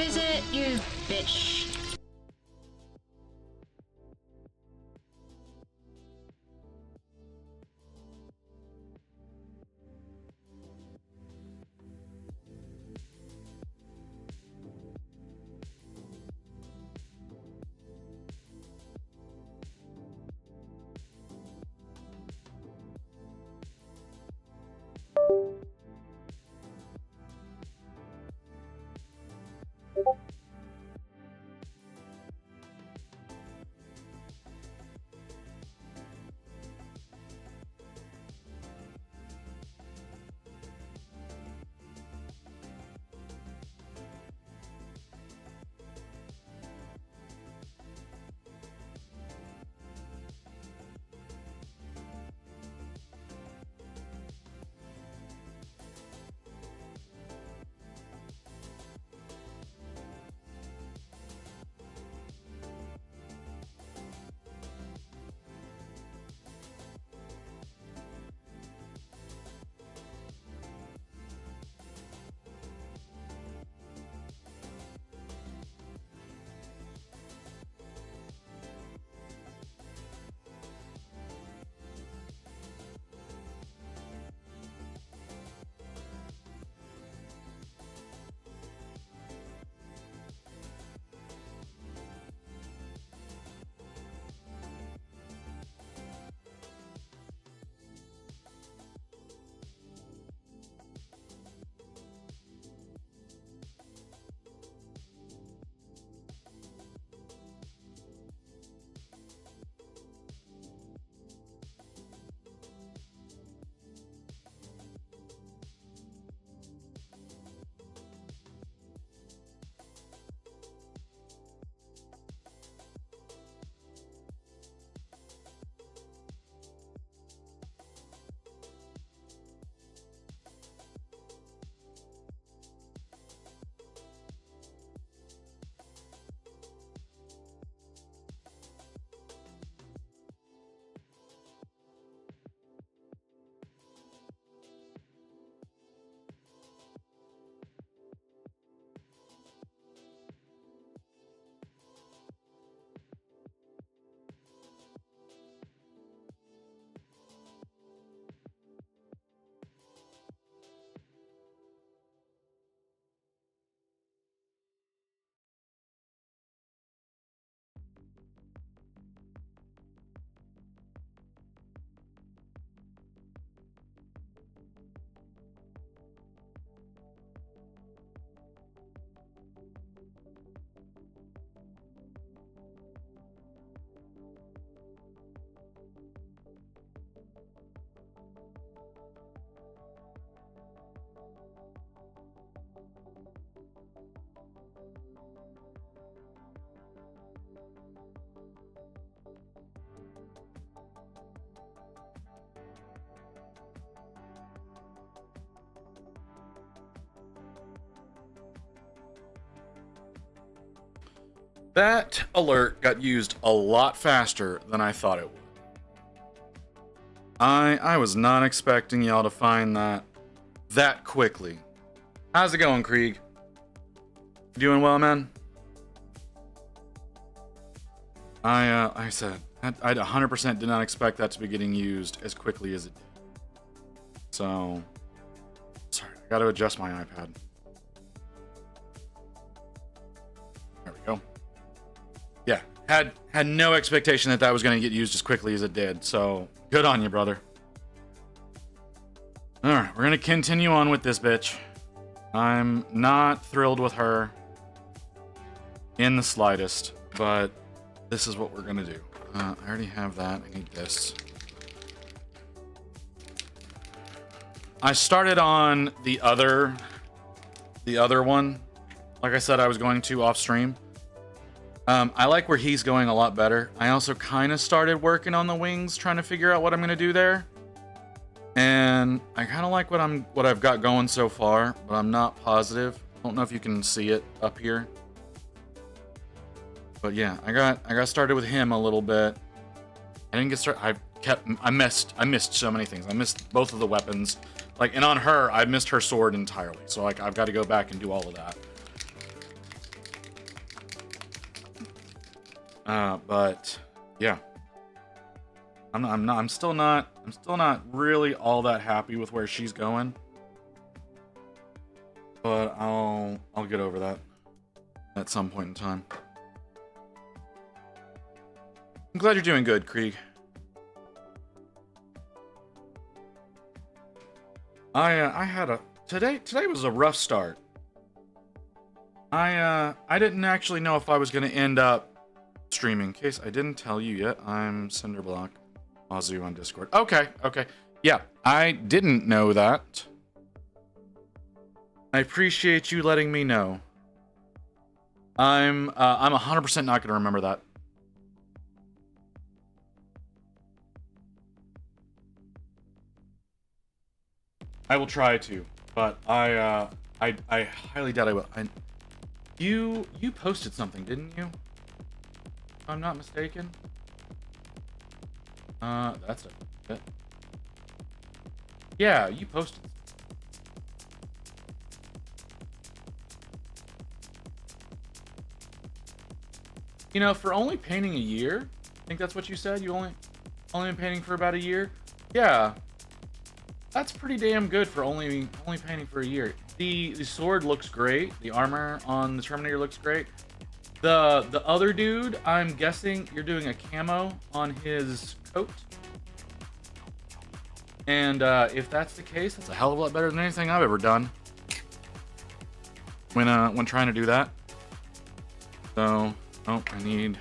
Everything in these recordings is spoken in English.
Visit, you bitch. That alert got used a lot faster than I thought it would. I was not expecting y'all to find that quickly. How's it going, Krieg? Doing well, man? I said, I 100% did not expect that to be getting used as quickly as it did. So, sorry, I gotta adjust my iPad. There we go. Yeah, had no expectation that was gonna get used as quickly as it did, so good on you, brother. Alright, we're gonna continue on with this bitch. I'm not thrilled with her in the slightest, but this is what we're gonna do. I already have that. I need this. I started on the other one. Like I said, I was going to off stream. I like where he's going a lot better. I also kind of started working on the wings, trying to figure out what I'm gonna do there. And I kind of like what I've got going so far, but I'm not positive. I don't know if you can see it up here. But yeah, I got started with him a little bit. I didn't get started. I missed so many things. I missed both of the weapons. Like, and on her, I missed her sword entirely. So like, I've got to go back and do all of that. But yeah, I'm still not really all that happy with where she's going. But I'll get over that at some point in time. I'm glad you're doing good, Krieg. I had today was a rough start. I didn't actually know if I was gonna end up streaming. In case I didn't tell you yet, I'm Cinderblock Wazoo on Discord. Okay. Yeah, I didn't know that. I appreciate you letting me know. I'm 100% not gonna remember that. I will try to, but I highly doubt I will. You posted something, didn't you? If I'm not mistaken. That's it. Yeah, you posted. You know, for only painting a year, I think that's what you said. You only been painting for about a year. Yeah. That's pretty damn good for only painting for a year. The sword looks great. The armor on the Terminator looks great. The other dude, I'm guessing you're doing a camo on his coat. And if that's the case, that's a hell of a lot better than anything I've ever done when trying to do that. So, oh, I need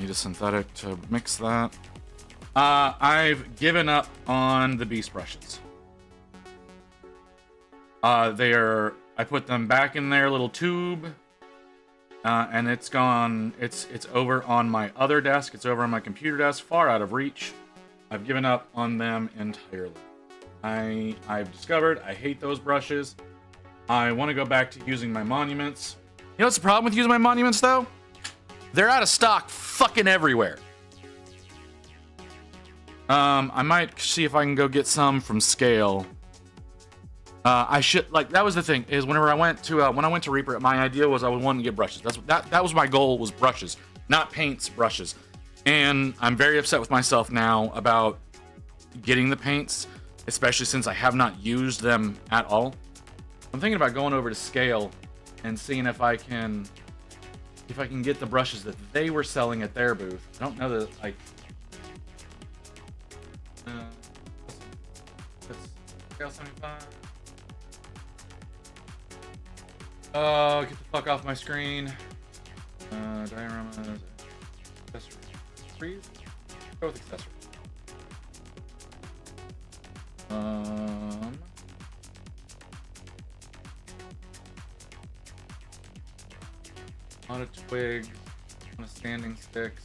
a synthetic to mix that. I've given up on the beast brushes. I put them back in their little tube, and it's gone. It's over on my other desk. It's over on my computer desk, far out of reach. I've given up on them entirely. I've discovered I hate those brushes. I want to go back to using my monuments. You know what's the problem with using my monuments, though? They're out of stock fucking everywhere. I might see if I can go get some from Scale. I should, like, that was the thing, is whenever I went to Reaper, my idea was I would want to get brushes. That was my goal, was brushes, not paints, brushes. And I'm very upset with myself now about getting the paints, especially since I have not used them at all. I'm thinking about going over to Scale and seeing if I can get the brushes that they were selling at their booth. I don't know that, like, that's Scale 75. Oh, get the fuck off my screen. Dioramas, accessories. Go with accessories. A lot of twigs, a lot of standing sticks.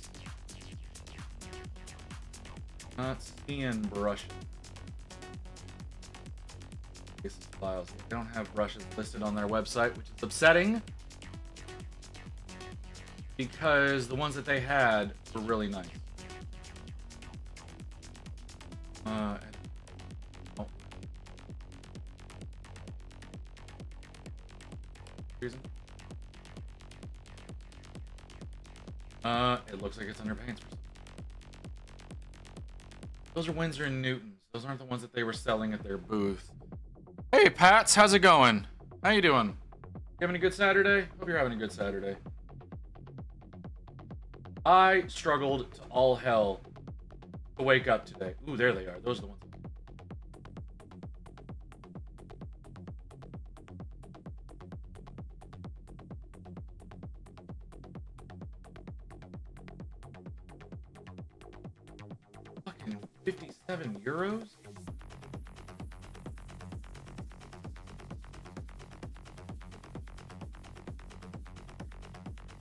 Not seeing brushes. Files. They don't have brushes listed on their website, which is upsetting. because the ones that they had were really nice. Oh. It looks like it's underpants. Those are Windsor and Newtons. Those aren't the ones that they were selling at their booth. Hey, Pats, how's it going? How you doing? You having a good Saturday? Hope you're having a good Saturday. I struggled to all hell to wake up today. Ooh, there they are. Those are the ones. Fucking 57 euros?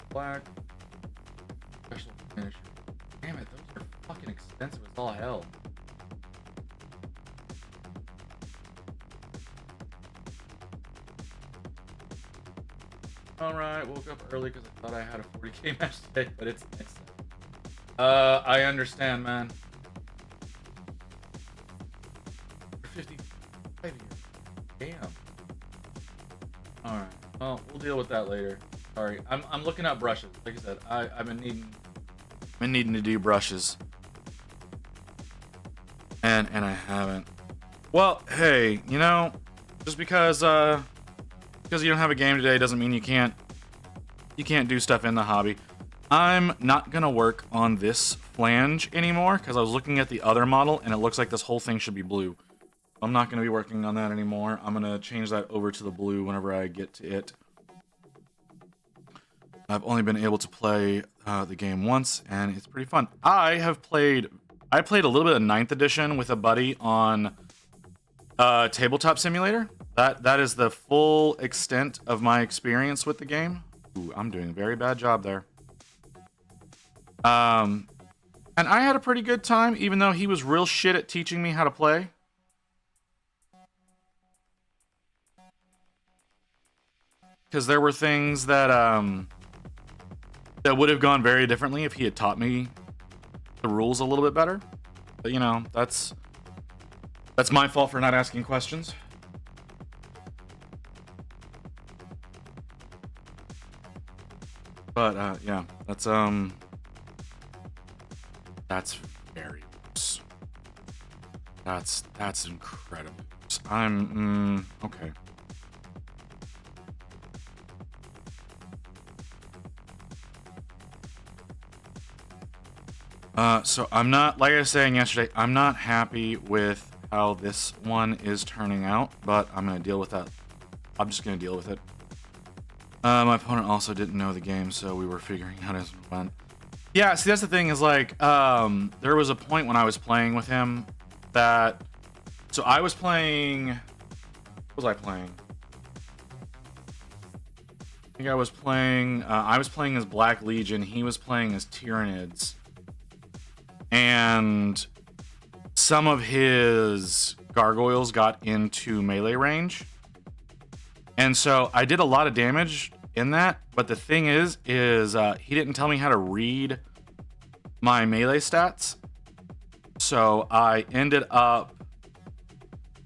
Black. Special finish. Damn it, those are fucking expensive as all hell. Alright, woke up early because I thought I had a 40k match today, but it's nice. I understand, man. 55 years. Damn. Alright, well, we'll deal with that later. Sorry, I'm looking at brushes. Like I said, I've been needing to do brushes, and I haven't. Well, hey, you know, just because you don't have a game today doesn't mean you can't do stuff in the hobby. I'm not gonna work on this flange anymore because I was looking at the other model and it looks like this whole thing should be blue. I'm not gonna be working on that anymore. I'm gonna change that over to the blue whenever I get to it. I've only been able to play the game once, and it's pretty fun. I played a little bit of 9th edition with a buddy on Tabletop Simulator. That is the full extent of my experience with the game. Ooh, I'm doing a very bad job there. And I had a pretty good time, even though he was real shit at teaching me how to play. Because there were things that that would have gone very differently if he had taught me the rules a little bit better. But you know, that's my fault for not asking questions. But yeah, that's very loose. That's incredible. I'm okay. So I'm not, like I was saying yesterday, I'm not happy with how this one is turning out, but I'm going to deal with that. I'm just going to deal with it. My opponent also didn't know the game, so we were figuring out as we went. Yeah, see, that's the thing is like, there was a point when I was playing with him that, so I was playing, what was I playing? I think I was playing as Black Legion, he was playing as Tyranids. And some of his gargoyles got into melee range. And so I did a lot of damage in that. But the thing is he didn't tell me how to read my melee stats. So I ended up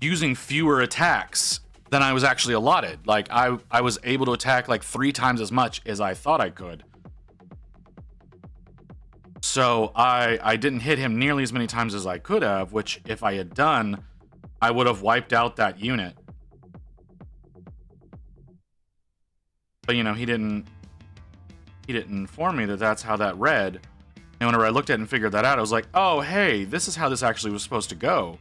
using fewer attacks than I was actually allotted. Like I was able to attack like 3 times as much as I thought I could. So I didn't hit him nearly as many times as I could have, which if I had done, I would have wiped out that unit. But you know, he didn't inform me that that's how that read. And whenever I looked at it and figured that out, I was like, oh, hey, this is how this actually was supposed to go.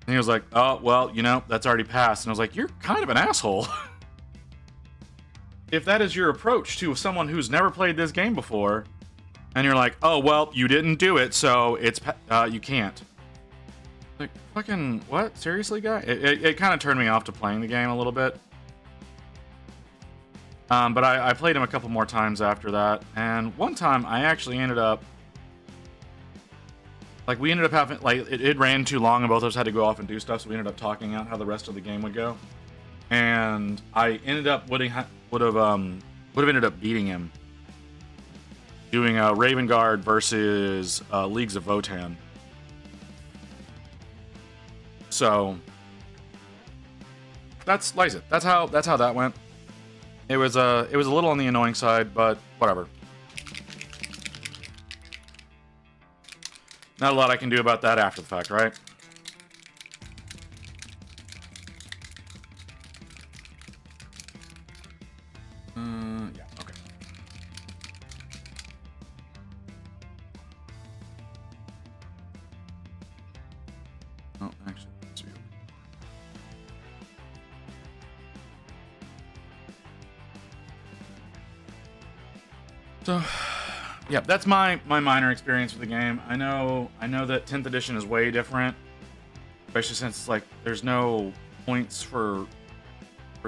And he was like, oh, well, you know, that's already passed. And I was like, you're kind of an asshole. If that is your approach to someone who's never played this game before, and you're like, oh, well, you didn't do it, so it's you can't. Like, fucking, what? Seriously, guy? It kind of turned me off to playing the game a little bit. But I played him a couple more times after that, and one time I actually ended up, like, we ended up having, like, it ran too long and both of us had to go off and do stuff, so we ended up talking out how the rest of the game would go. And I ended up would have ended up beating him. doing a Raven Guard versus Leagues of Votan. So that's like it. That's how that went. It was a little on the annoying side, but whatever. Not a lot I can do about that after the fact, right? Yeah, okay. Oh, actually, let's see. So, yeah, that's my minor experience with the game. I know that 10th edition is way different, especially since like there's no points for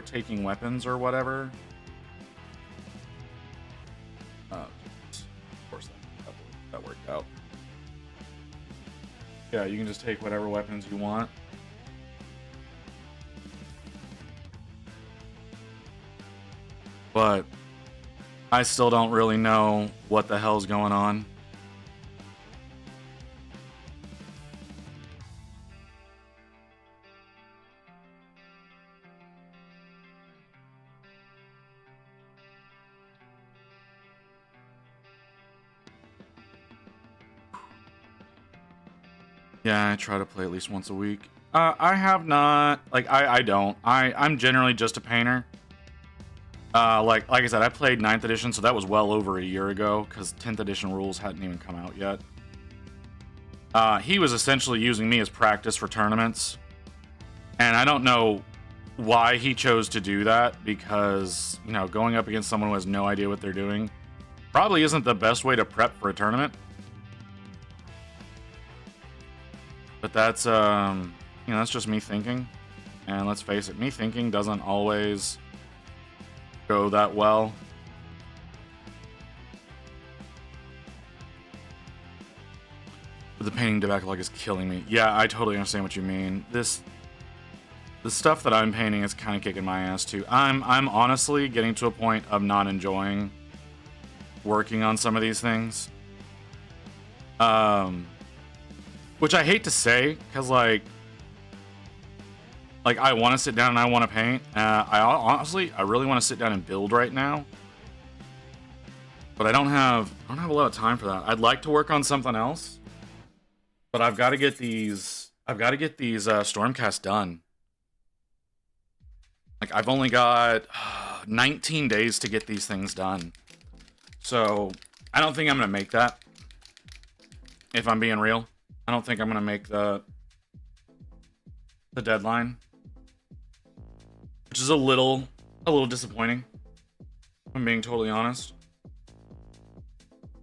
taking weapons or whatever. Of course, that worked out. Yeah, you can just take whatever weapons you want. But I still don't really know what the hell's going on. Yeah, I try to play at least once a week. I have not, like, I don't. I'm generally just a painter. Like I said, I played 9th edition, so that was well over a year ago, because 10th edition rules hadn't even come out yet. He was essentially using me as practice for tournaments. And I don't know why he chose to do that, because, you know, going up against someone who has no idea what they're doing probably isn't the best way to prep for a tournament. But that's, you know, that's just me thinking. And let's face it, me thinking doesn't always go that well. But the painting backlog is killing me. Yeah, I totally understand what you mean. The stuff that I'm painting is kind of kicking my ass too. I'm honestly getting to a point of not enjoying working on some of these things. Which I hate to say, because like I want to sit down and I want to paint. I really want to sit down and build right now, but I don't have a lot of time for that. I'd like to work on something else, but I've got to get these Stormcast done. Like, I've only got 19 days to get these things done, so I don't think I'm gonna make that. If I'm being real, I don't think I'm gonna make the deadline, which is a little disappointing, if I'm being totally honest.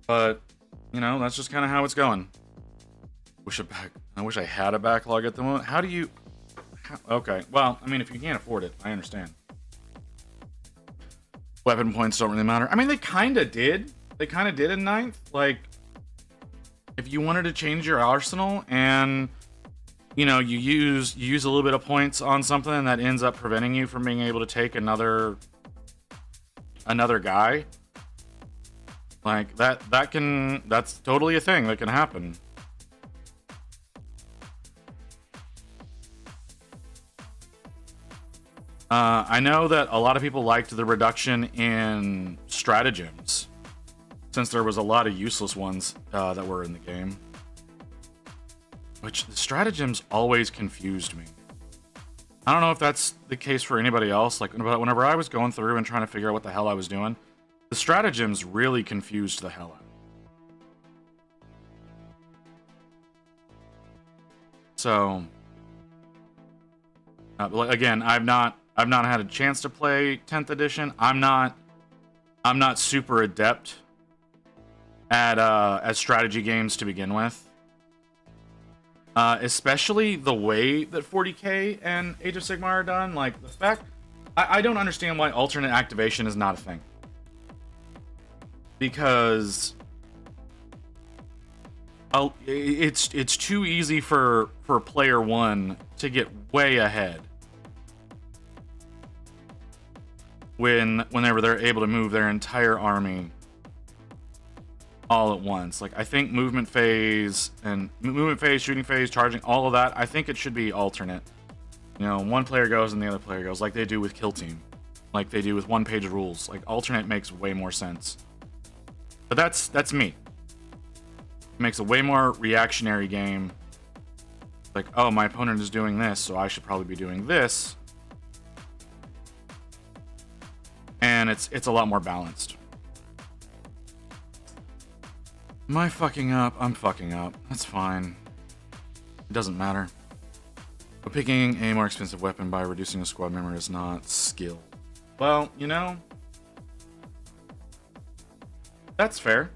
But, you know, that's just kind of how it's going. I wish I had a backlog at the moment. How do you... okay, well, I mean, if you can't afford it, I understand. Weapon points don't really matter. I mean, they kind of did. They kind of did in 9th. Like, if you wanted to change your arsenal and, you know, you use a little bit of points on something that ends up preventing you from being able to take another guy, like that's totally a thing that can happen. I know that a lot of people liked the reduction in stratagems, since there was a lot of useless ones that were in the game. Which, the stratagems always confused me. I don't know if that's the case for anybody else. Like, whenever I was going through and trying to figure out what the hell I was doing, the stratagems really confused the hell out. So, again, I've not had a chance to play 10th edition. I'm not super adept at strategy games to begin with. Especially the way that 40k and Age of Sigmar are done. Like, the fact... I don't understand why alternate activation is not a thing. Because... it's too easy for player one to get way ahead. Whenever they're able to move their entire army all at once. Like, I think movement phase, shooting phase, charging, all of that, I think it should be alternate. You know, one player goes and the other player goes, like they do with Kill Team, like they do with one-page rules. Like, alternate makes way more sense. But that's me. It makes a way more reactionary game. Like, oh, my opponent is doing this, so I should probably be doing this. And it's a lot more balanced. Am I fucking up? I'm fucking up. That's fine. It doesn't matter. But picking a more expensive weapon by reducing a squad member is not skill. Well, you know, that's fair.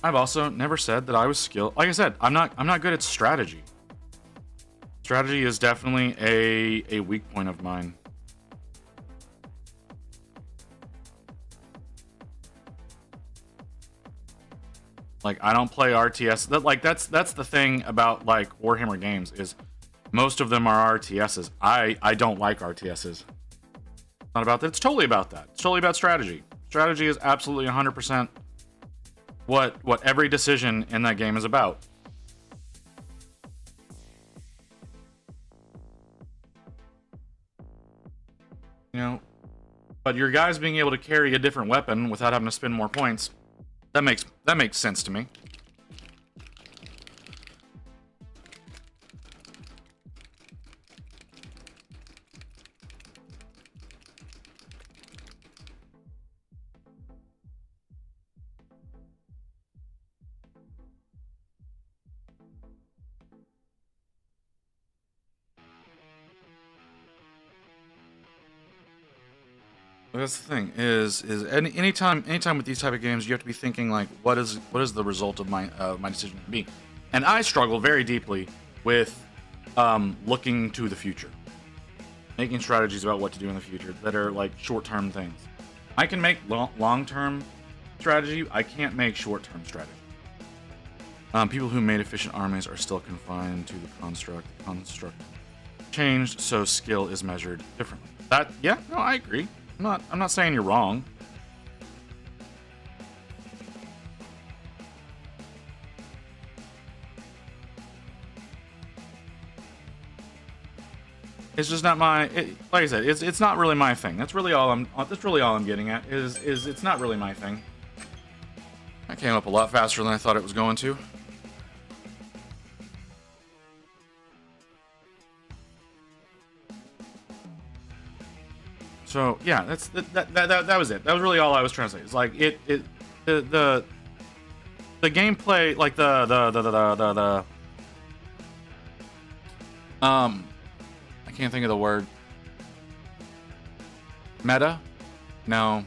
I've also never said that I was skilled. Like I said, I'm not good at strategy. Strategy is definitely a weak point of mine. Like, I don't play RTS. That's the thing about like Warhammer games, is most of them are RTSs. I don't like RTSs. Not about that. It's totally about that. It's totally about strategy. Strategy is absolutely 100% what every decision in that game is about. You know, but your guys being able to carry a different weapon without having to spend more points, that makes sense to me. That's the thing, is anytime with these type of games, you have to be thinking like, what is the result of my decision to be? And I struggle very deeply with looking to the future, making strategies about what to do in the future that are like short-term things. I can make long-term strategy. I can't make short-term strategy. People who made efficient armies are still confined to the construct. The construct changed, so skill is measured differently. Yeah, no, I agree. I'm not saying you're wrong. It's just not my. Like I said, it's not really my thing. That's really all I'm getting at. Is it's not really my thing. That came up a lot faster than I thought it was going to. So yeah, that was it. That was really all I was trying to say. It's like the gameplay, like the I can't think of the word. Meta? No.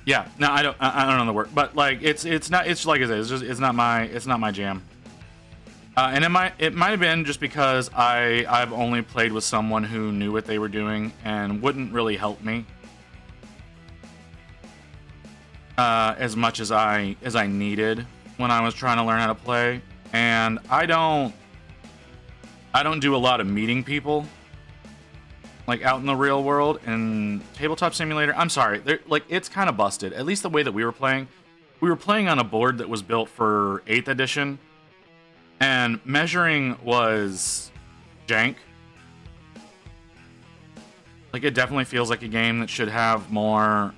Yeah, no, I don't know the word, but like it's like I said, it's not my jam. And it might have been just because I've only played with someone who knew what they were doing and wouldn't really help me as much as I needed when I was trying to learn how to play. And I don't do a lot of meeting people like out in the real world. And Tabletop Simulator, I'm sorry, like it's kind of busted. At least the way that we were playing on a board that was built for 8th edition. And measuring was jank. Like, it definitely feels like a game that should have more,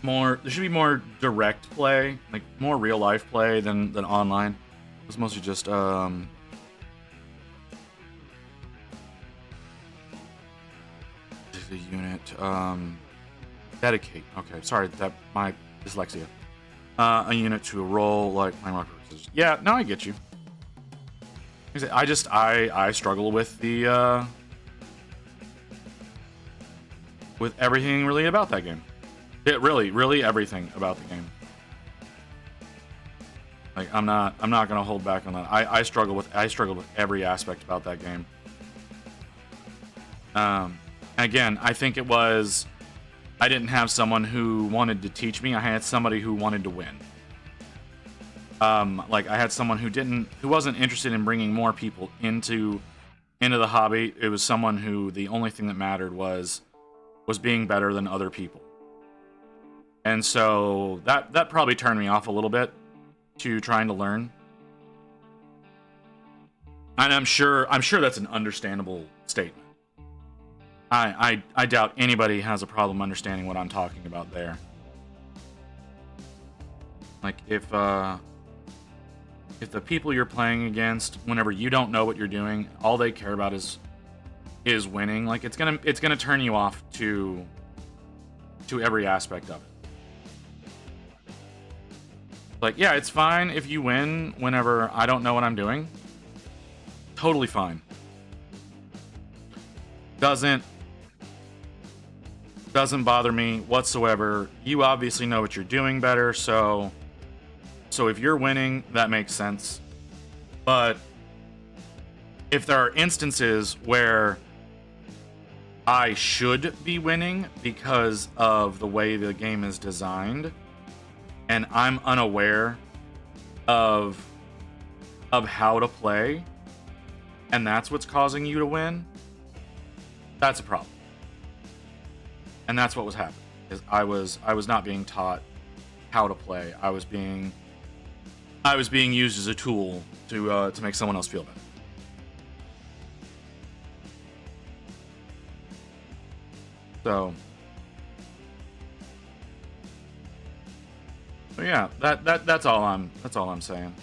there should be more direct play, like more real life play than online. It was mostly just, the unit, dedicate. Okay, sorry, that my dyslexia. A unit to a role like my rock purposes. Yeah, no, I get you. I struggle with the with everything really about that game. It really everything about the game. Like I'm not gonna hold back on that. I struggle with every aspect about that game. Again, I think it was. I didn't have someone who wanted to teach me. I had somebody who wanted to win. Like I had someone who wasn't interested in bringing more people into the hobby. It was someone who the only thing that mattered was was being better than other people. And so that probably turned me off a little bit to trying to learn. And I'm sure that's an understandable statement. I doubt anybody has a problem understanding what I'm talking about there. Like if the people you're playing against, whenever you don't know what you're doing, all they care about is winning, like it's gonna turn you off to every aspect of it. Like, yeah, it's fine if you win whenever I don't know what I'm doing. Totally fine. Doesn't bother me whatsoever. You obviously know what you're doing better, so if you're winning, that makes sense. But if there are instances where I should be winning because of the way the game is designed, and I'm unaware of how to play, and that's what's causing you to win, that's a problem. And that's what was happening. Is I was not being taught how to play. I was being used as a tool to make someone else feel better. So yeah, that's all I'm saying.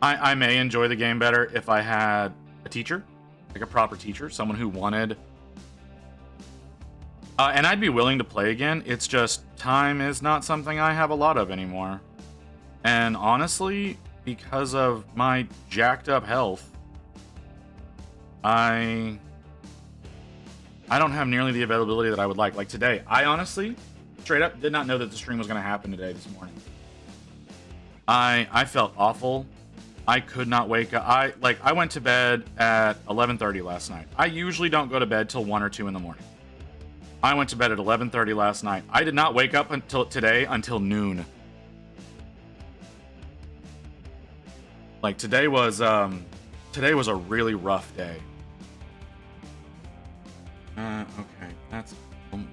I may enjoy the game better if I had a teacher, like a proper teacher, someone who wanted, and I'd be willing to play again. It's just time is not something I have a lot of anymore. And honestly, because of my jacked up health, I don't have nearly the availability that I would like. Like today, I honestly, straight up, did not know that the stream was going to happen today, this morning. I felt awful. I could not wake up. I went to bed at 11:30 last night. I usually don't go to bed till 1 or 2 in the morning. I went to bed at 11:30 last night. I did not wake up until noon. Like today was a really rough day. Okay,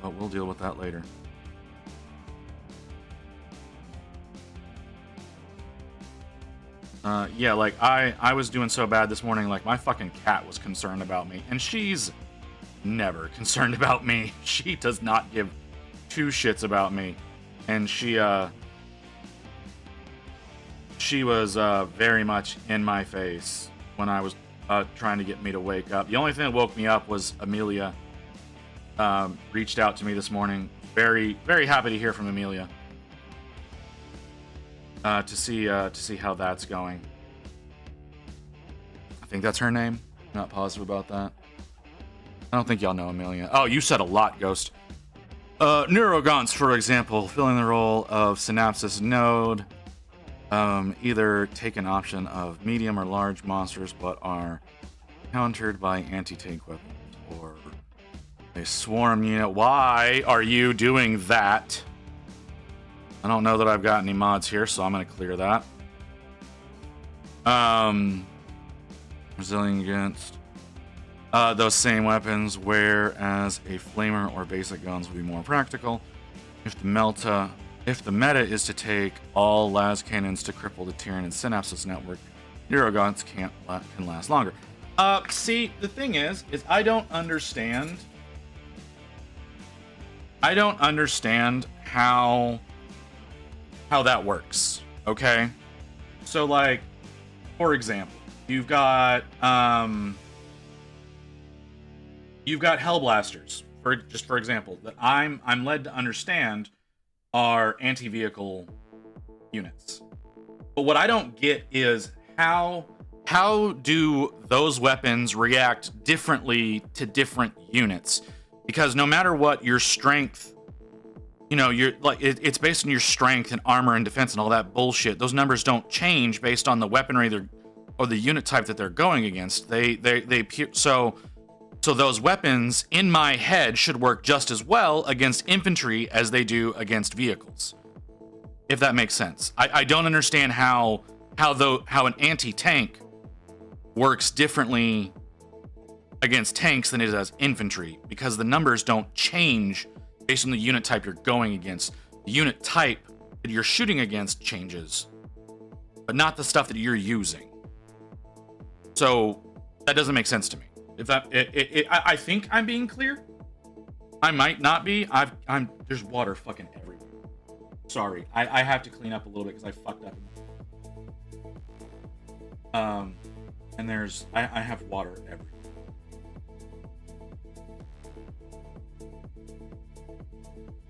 but we'll deal with that later. Yeah, like I was doing so bad this morning, like my fucking cat was concerned about me, and she's never concerned about me. She does not give two shits about me, and she was very much in my face when I was trying to get me to wake up. The only thing that woke me up was Amelia. Reached out to me this morning. Very, very happy to hear from Amelia. To see how that's going. I think that's her name. Not positive about that. I don't think y'all know Amelia. Oh, you said a lot, Ghost. Neurogons, for example, filling the role of Synapsis node. Either take an option of medium or large monsters, but are countered by anti-tank weapons, or a swarm unit. Why are you doing that? I don't know that I've got any mods here, so I'm going to clear that. Resilient against those same weapons, whereas a flamer or basic guns would be more practical. If the meta is to take all las cannons to cripple the Tyrian and Synapsis network, Neuroguns can last longer. See, the thing is I don't understand how that works. Okay, so like, for example, you've got Hellblasters, for example, that I'm led to understand are anti-vehicle units. But what I don't get is how do those weapons react differently to different units? Because no matter what your strength, you're like, it's based on your strength and armor and defense and all that bullshit. Those numbers don't change based on the weaponry or the unit type that they're going against. So those weapons in my head should work just as well against infantry as they do against vehicles, if that makes sense. I don't understand how an anti-tank works differently against tanks than it is as infantry, because the numbers don't change based on the unit type you're going against. The unit type that you're shooting against changes, but not the stuff that you're using. So that doesn't make sense to me. If that, I think I'm being clear. I might not be. There's water fucking everywhere. Sorry, I have to clean up a little bit because I fucked up. And I have water everywhere.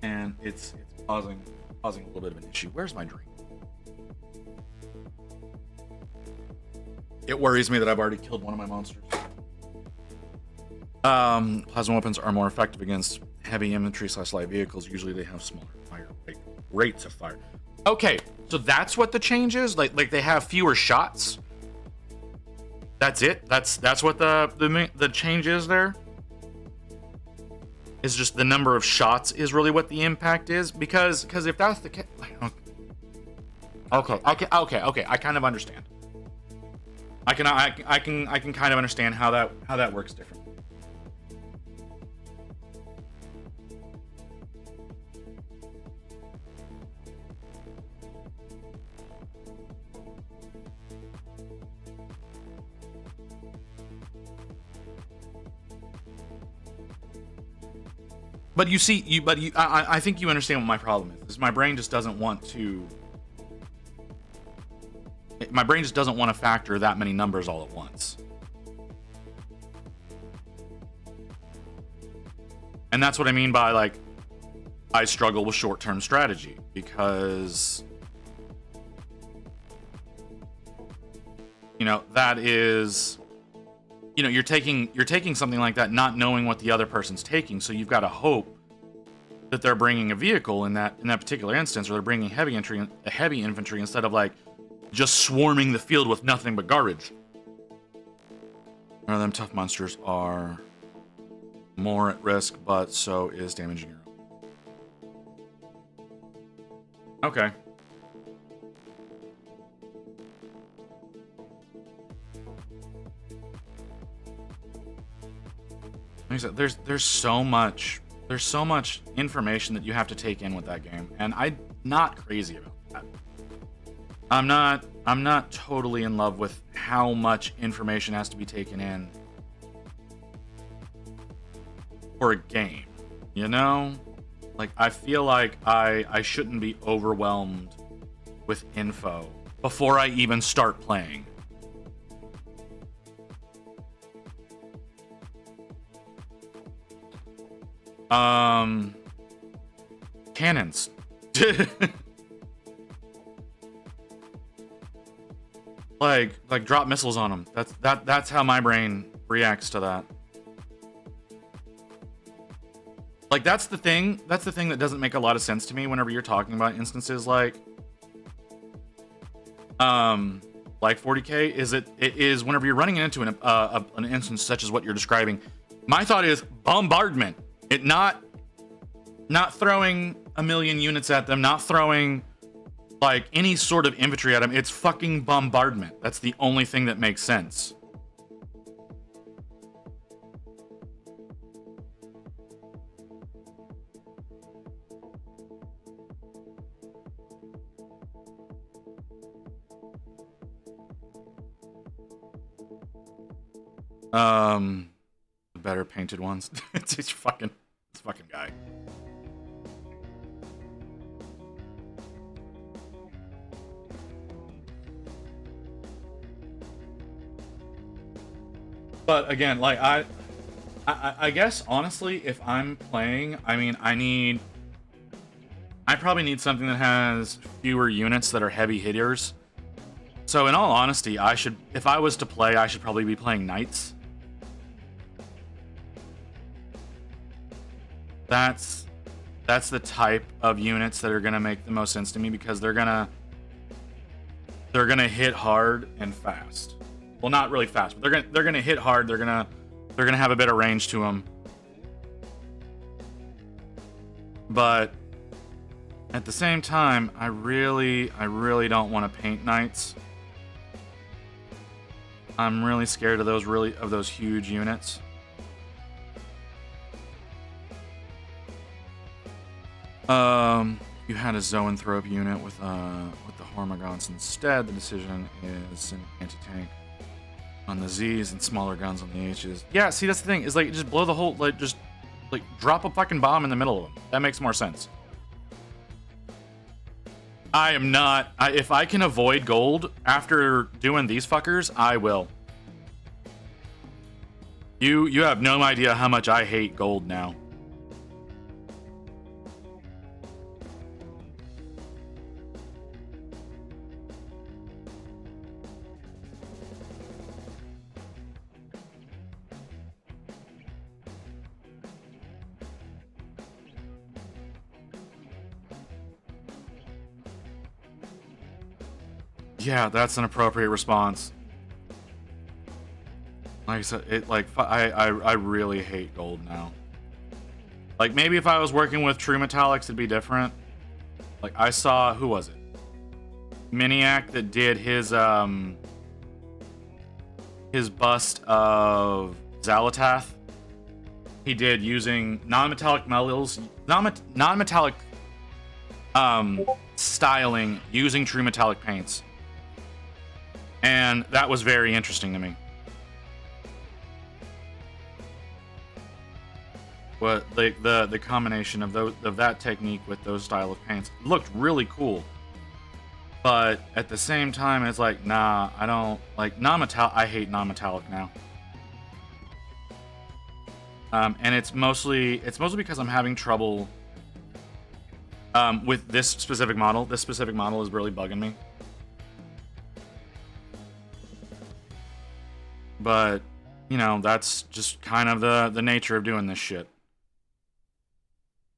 And it's causing a little bit of an issue. Where's my drink? It worries me that I've already killed one of my monsters. Plasma weapons are more effective against heavy infantry / light vehicles. Usually they have smaller fire rates of fire. Okay, so that's what the change is. Like they have fewer shots. That's it. That's what the change is there. It's just the number of shots is really what the impact is, because if that's the case, okay, I kind of understand. I can kind of understand how that works differently. But you see, I think you understand what my problem is. My brain just doesn't want to. My brain just doesn't want to factor that many numbers all at once. And that's what I mean by, like, I struggle with short-term strategy, because, you know, that is, you know, you're taking something like that not knowing what the other person's taking, so you've got to hope that they're bringing a vehicle in that particular instance, or they're bringing heavy infantry instead of, like, just swarming the field with nothing but garbage. None of them tough monsters are more at risk, but so is damaging your own. Okay. Like I said, there's so much information that you have to take in with that game, and I'm not crazy about that. I'm not totally in love with how much information has to be taken in for a game, you know? Like, I feel like I shouldn't be overwhelmed with info before I even start playing. Cannons. like drop missiles on them. That's how my brain reacts to that. Like, that's the thing that doesn't make a lot of sense to me whenever you're talking about instances like 40K, is it is whenever you're running into an instance such as what you're describing. My thought is bombardment. It not throwing a million units at them, not throwing like any sort of infantry at them. It's fucking bombardment. That's the only thing that makes sense. The better painted ones. It's fucking guy. But again, like I guess honestly, if I'm playing, I mean, I probably need something that has fewer units that are heavy hitters. So in all honesty, if I was to play, I should probably be playing knights. That's the type of units that are gonna make the most sense to me, because they're gonna hit hard and fast. Well, not really fast, but they're gonna hit hard. They're gonna have a bit of range to them. But at the same time, I really don't want to paint knights. I'm really scared of those huge units. You had a Zoanthrope unit with the Hormagaunts instead. The decision is an anti-tank on the Z's and smaller guns on the H's. Yeah, see, that's the thing. Is like just blow the whole, like just like drop a fucking bomb in the middle of them. That makes more sense. I am not. If I can avoid gold after doing these fuckers, I will. You have no idea how much I hate gold now. Yeah, that's an appropriate response. Like I said, I really hate gold now. Like maybe if I was working with true metallics, it'd be different. Like I saw, who was it? Miniac that did his bust of Xalatath. He did using non-metallic metals, non-metallic styling using true metallic paints. And that was very interesting to me. What the combination of that technique with those style of paints looked really cool. But at the same time, it's like, nah, I don't like non-metallic. I hate non-metallic now. And it's mostly because I'm having trouble with this specific model. This specific model is really bugging me. But, you know, that's just kind of the nature of doing this shit.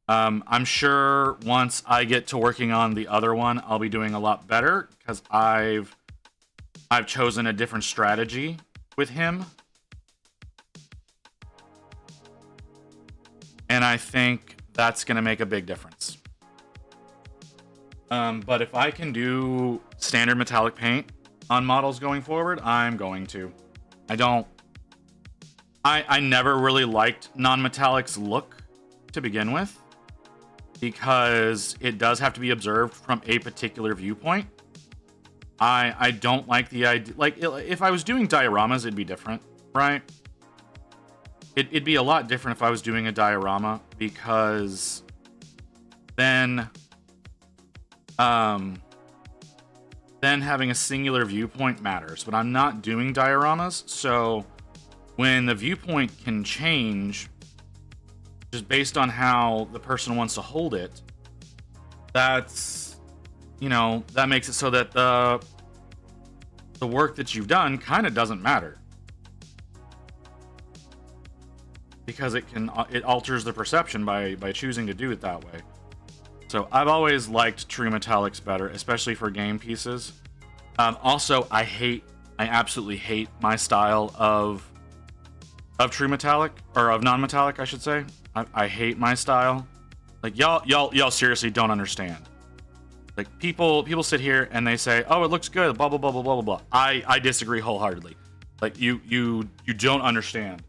I'm sure once I get to working on the other one, I'll be doing a lot better because I've chosen a different strategy with him. And I think that's going to make a big difference. But if I can do standard metallic paint on models going forward, I'm going to. I never really liked non-metallic's look to begin with because it does have to be observed from a particular viewpoint. I don't like the idea. Like, if I was doing dioramas, it'd be different, right? It'd be a lot different if I was doing a diorama because then having a singular viewpoint matters, but I'm not doing dioramas, so when the viewpoint can change just based on how the person wants to hold it, that's, you know, that makes it so that the work that you've done kind of doesn't matter because it alters the perception by choosing to do it that way. So I've always liked true metallics better, especially for game pieces. Also, I absolutely hate my style of true metallic, or of non-metallic, I should say. I hate my style. Like y'all seriously don't understand. Like people sit here and they say, "Oh, it looks good," blah blah blah blah blah blah. I disagree wholeheartedly. Like you don't understand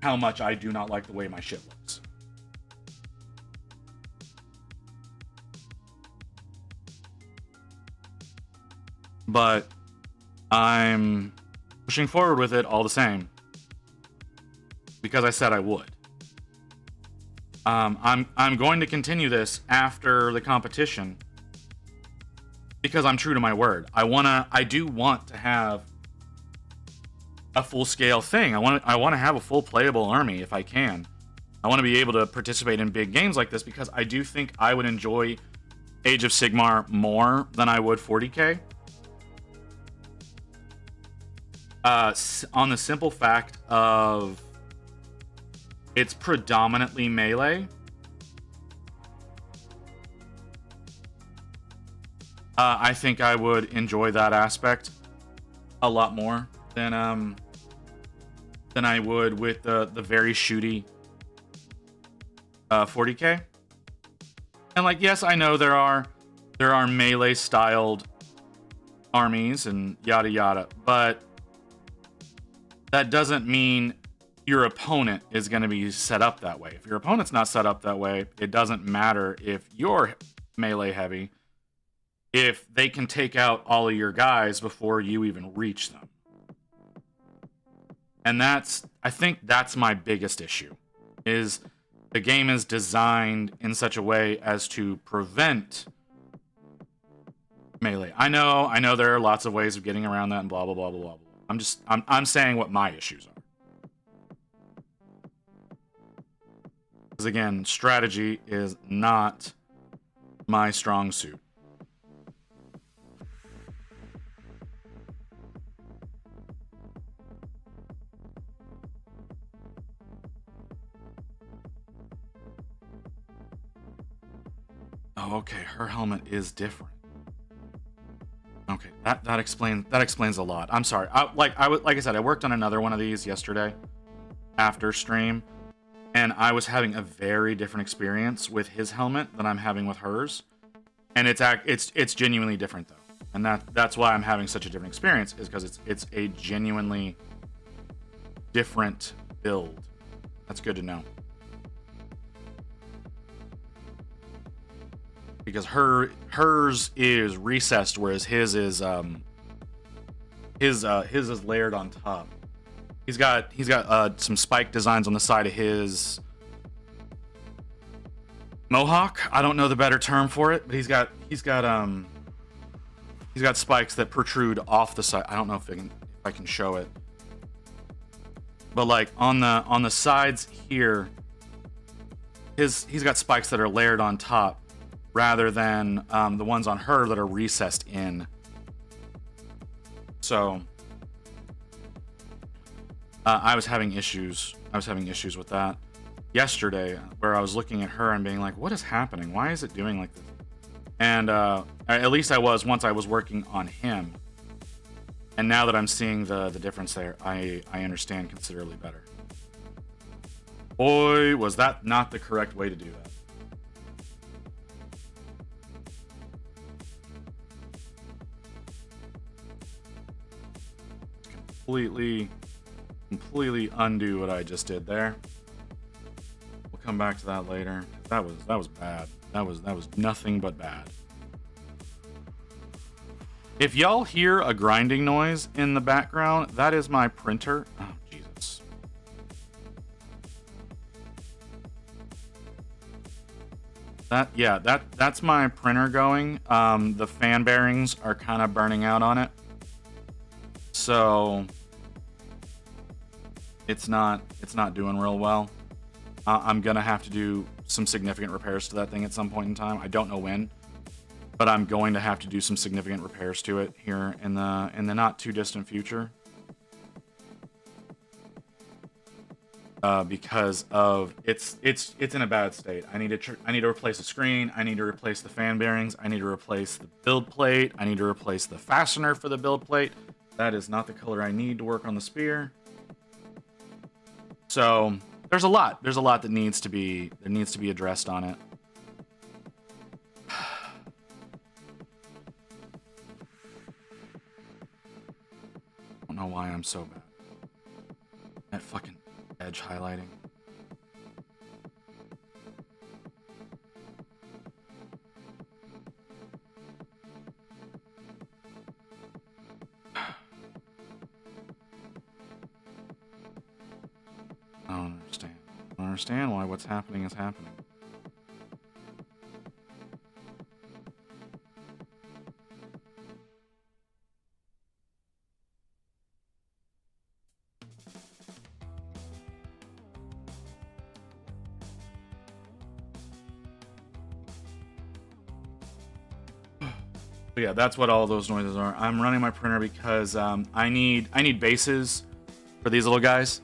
how much I do not like the way my shit looks. But I'm pushing forward with it all the same because I said I would. I'm going to continue this after the competition because I'm true to my word. I do want to have a full scale thing. I want to have a full playable army if I can. I want to be able to participate in big games like this because I do think I would enjoy Age of Sigmar more than I would 40k. On the simple fact of it's predominantly melee. I think I would enjoy that aspect a lot more than I would with the very shooty 40k. And like, yes, I know there are melee styled armies and yada yada, but that doesn't mean your opponent is going to be set up that way. If your opponent's not set up that way, it doesn't matter if you're melee heavy, if they can take out all of your guys before you even reach them. And I think that's my biggest issue, is the game is designed in such a way as to prevent melee. I know there are lots of ways of getting around that and blah, blah, blah, blah, blah. I'm saying what my issues are. Because again, strategy is not my strong suit. Oh, okay, her helmet is different. Okay, that explains a lot. I'm sorry. Like I said, I worked on another one of these yesterday after stream, and I was having a very different experience with his helmet than I'm having with hers, and it's genuinely different though, and that's why I'm having such a different experience, is because it's a genuinely different build. That's good to know. Because hers is recessed, whereas his is layered on top. He's got some spike designs on the side of his mohawk. I don't know the better term for it, but he's got spikes that protrude off the side. I don't know if I can show it, but like on the sides here, he's got spikes that are layered on top, rather than the ones on her that are recessed in. So I was having issues with that yesterday, where I was looking at her and being like, what is happening? Why is it doing like this? And at least I was, once I was working on him. And now that I'm seeing the difference there, I understand considerably better. Boy, was that not the correct way to do that. Completely undo what I just did there. We'll come back to that later. That was bad. That was nothing but bad. If y'all hear a grinding noise in the background, that is my printer. Oh, Jesus. That's my printer going. The fan bearings are kind of burning out on it. So it's not doing real well. I'm gonna have to do some significant repairs to that thing at some point in time. I don't know when, but I'm going to have to do some significant repairs to it here in the not too distant future. Because of it's in a bad state. I need to replace the screen. I need to replace the fan bearings. I need to replace the build plate. I need to replace the fastener for the build plate. That is not the color I need to work on the spear. So there's a lot that needs to be addressed on it. I don't know why I'm so bad. That fucking edge highlighting. I don't understand why what's happening is happening. But yeah, that's what all those noises are. I'm running my printer because I need bases for these little guys.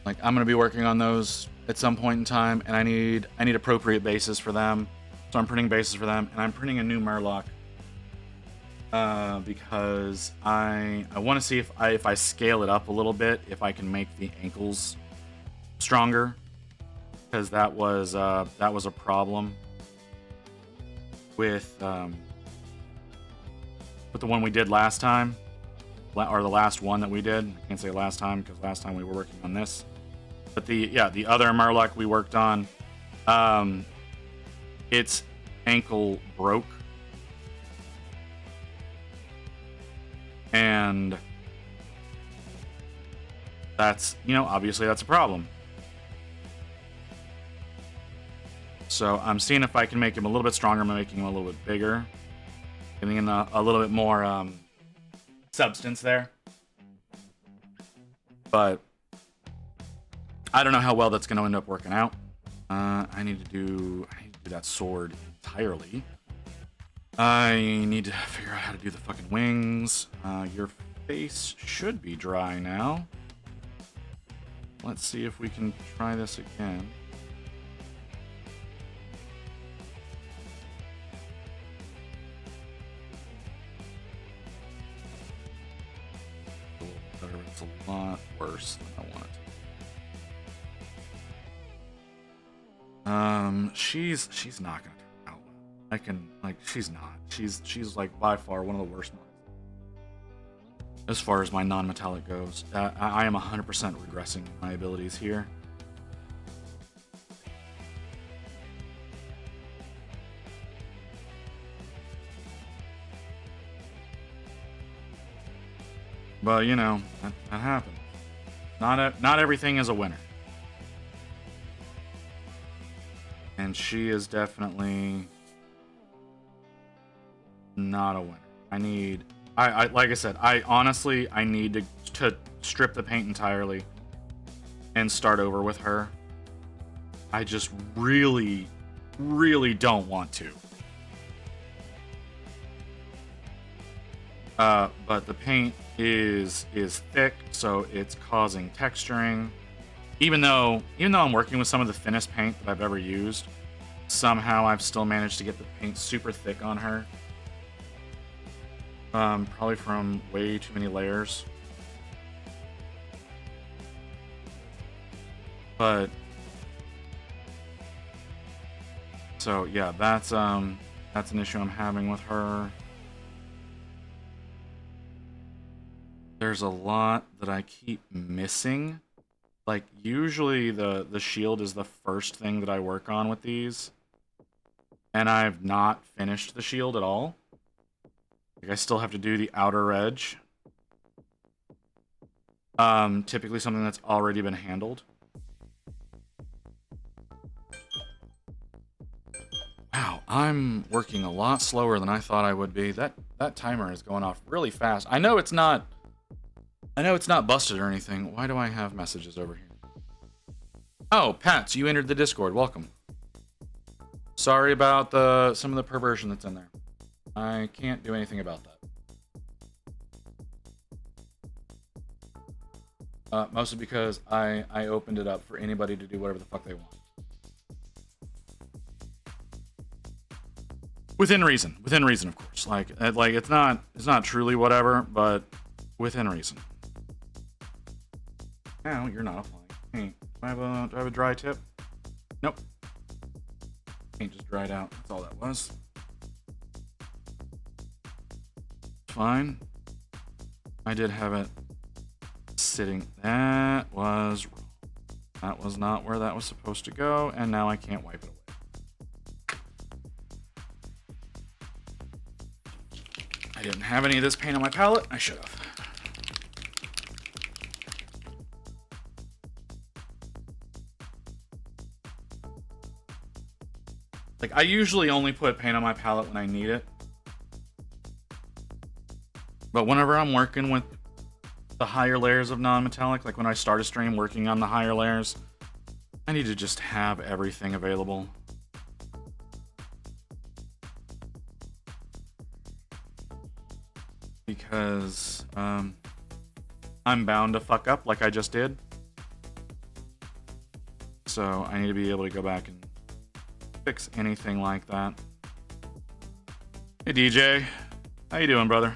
Like, I'm gonna be working on those at some point in time, and I need appropriate bases for them. So I'm printing bases for them, and I'm printing a new Murloc because I want to see if I scale it up a little bit, if I can make the ankles stronger, because that was a problem with the one we did last time. or the last one that we did. I can't say last time because last time we were working on this. But the other Murloc we worked on, its ankle broke. And that's, obviously that's a problem. So I'm seeing if I can make him a little bit stronger by making him a little bit bigger. Getting in a little bit more substance there. But I don't know how well that's going to end up working out. I need to do that sword entirely. I need to figure out how to do the fucking wings. Your face should be dry now. Let's see if we can try this again. A little better, but it's a lot worse than I want it to. She's not gonna turn out well. She's not. She's like by far one of the worst ones. As far as my non-metallic goes, I am 100% regressing in my abilities here. But that happens. Not everything is a winner. And she is definitely not a winner. Like I said, I need to strip the paint entirely and start over with her. I just really, really don't want to. But the paint is thick, so it's causing texturing. Even though I'm working with some of the thinnest paint that I've ever used, somehow I've still managed to get the paint super thick on her. Probably from way too many layers. But so yeah, that's an issue I'm having with her. There's a lot that I keep missing. Like usually the shield is the first thing that I work on with these. And I've not finished the shield at all. I still have to do the outer edge. Typically something that's already been handled. Wow, I'm working a lot slower than I thought I would be. That timer is going off really fast. I know it's not busted or anything. Why do I have messages over here? Oh, Pats, you entered the Discord. Welcome. Sorry about some of the perversion that's in there. I can't do anything about that. Mostly because I opened it up for anybody to do whatever the fuck they want. Within reason, of course. Like it's not truly whatever, but within reason. Now you're not applying paint. Do I have a dry tip? Nope. Paint just dried out. That's all that was. Fine. I did have it sitting. That was wrong. That was not where that was supposed to go, and now I can't wipe it away. I didn't have any of this paint on my palette. I should have. Like, I usually only put paint on my palette when I need it. But whenever I'm working with the higher layers of non-metallic, like when I start a stream working on the higher layers, I need to just have everything available. Because I'm bound to fuck up like I just did. So I need to be able to go back and fix anything like that. Hey DJ, how you doing, brother?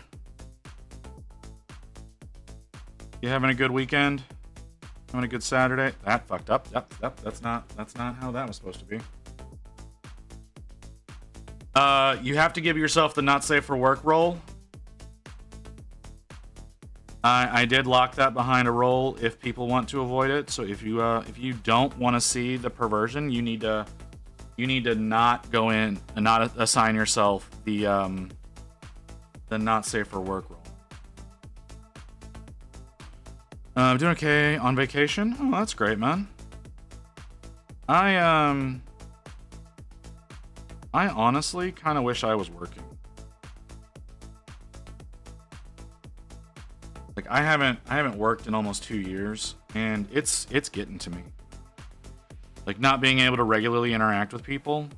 You having a good weekend? Having a good Saturday? That fucked up. Yep, that's not how that was supposed to be. You have to give yourself the not safe for work roll. I did lock that behind a roll if people want to avoid it. So if you don't want to see the perversion, you need to not go in and not assign yourself the not safe for work role. I'm doing okay on vacation. Oh, that's great, man. I honestly kind of wish I was working. Like I haven't worked in almost 2 years, and it's getting to me. Like not being able to regularly interact with people.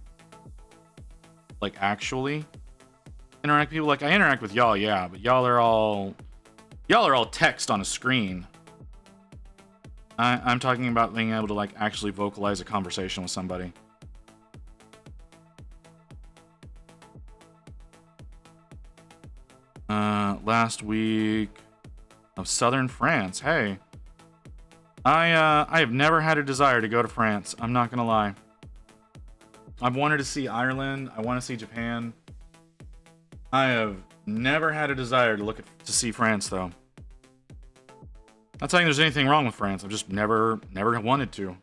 Like actually interact with people. Like I interact with y'all, yeah, but y'all are all text on a screen. I'm talking about being able to like actually vocalize a conversation with somebody. Last week of southern France. Hey, I have never had a desire to go to France. I'm not gonna lie. I've wanted to see Ireland. I want to see Japan. I have never had a desire to see France though. Not saying there's anything wrong with France. I've just never wanted to.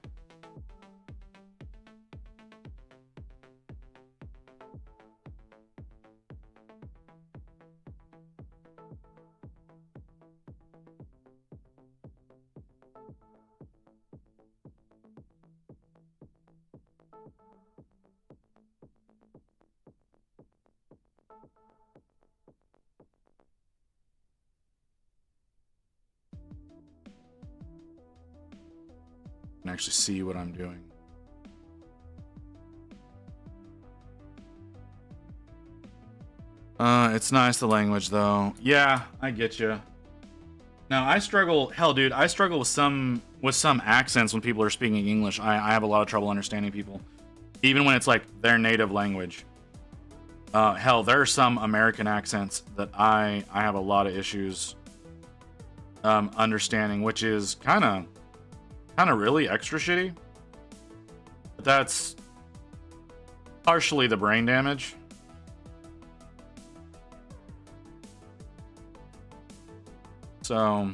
And actually see what I'm doing. It's nice the language though. Yeah, I get you. Now I struggle. Hell, dude, I struggle with some accents when people are speaking English. I have a lot of trouble understanding people, even when it's like their native language. Hell, there are some American accents that I have a lot of issues understanding, which is kind of really extra shitty. But that's partially the brain damage. So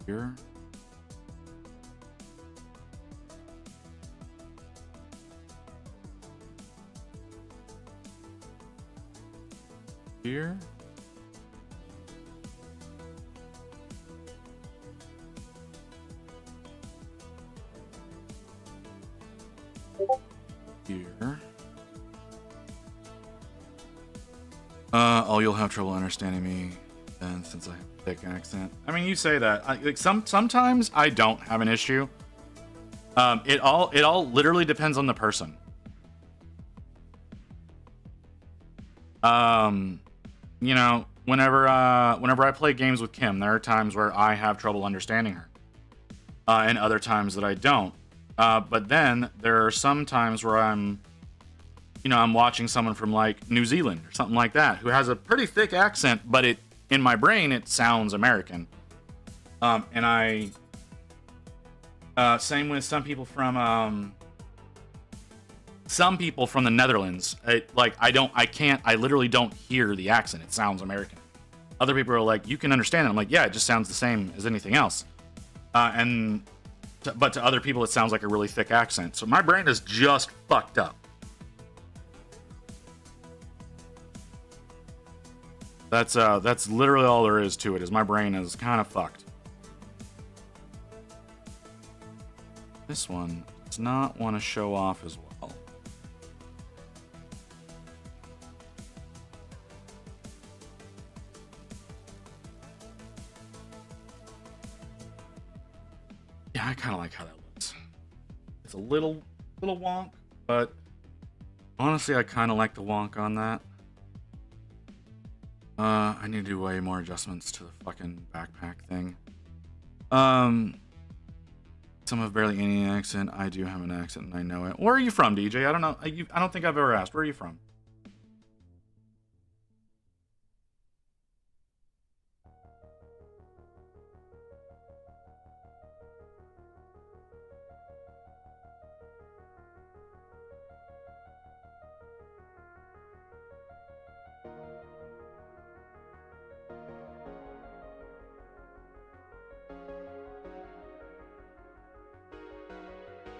here. Here. Here. Oh, you'll have trouble understanding me then since I have a thick accent. I mean, you say that. Sometimes I don't have an issue. It all literally depends on the person. You know, whenever I play games with Kim, there are times where I have trouble understanding her, and other times that I don't. But then there are some times where I'm watching someone from like New Zealand or something like that who has a pretty thick accent, but in my brain it sounds American. And I same with some people from the Netherlands. I literally don't hear the accent. It sounds American. Other people are like, you can understand it. I'm like, yeah, it just sounds the same as anything else. But to other people, it sounds like a really thick accent. So my brain is just fucked up. That's literally all there is to it. Is my brain is kind of fucked. This one does not want to show off as well. Yeah, I kind of like how that looks. It's a little wonk, but honestly, I kind of like the wonk on that. I need to do way more adjustments to the fucking backpack thing. Some have barely any accent. I do have an accent, and I know it. Where are you from, DJ? I don't know. I don't think I've ever asked. Where are you from?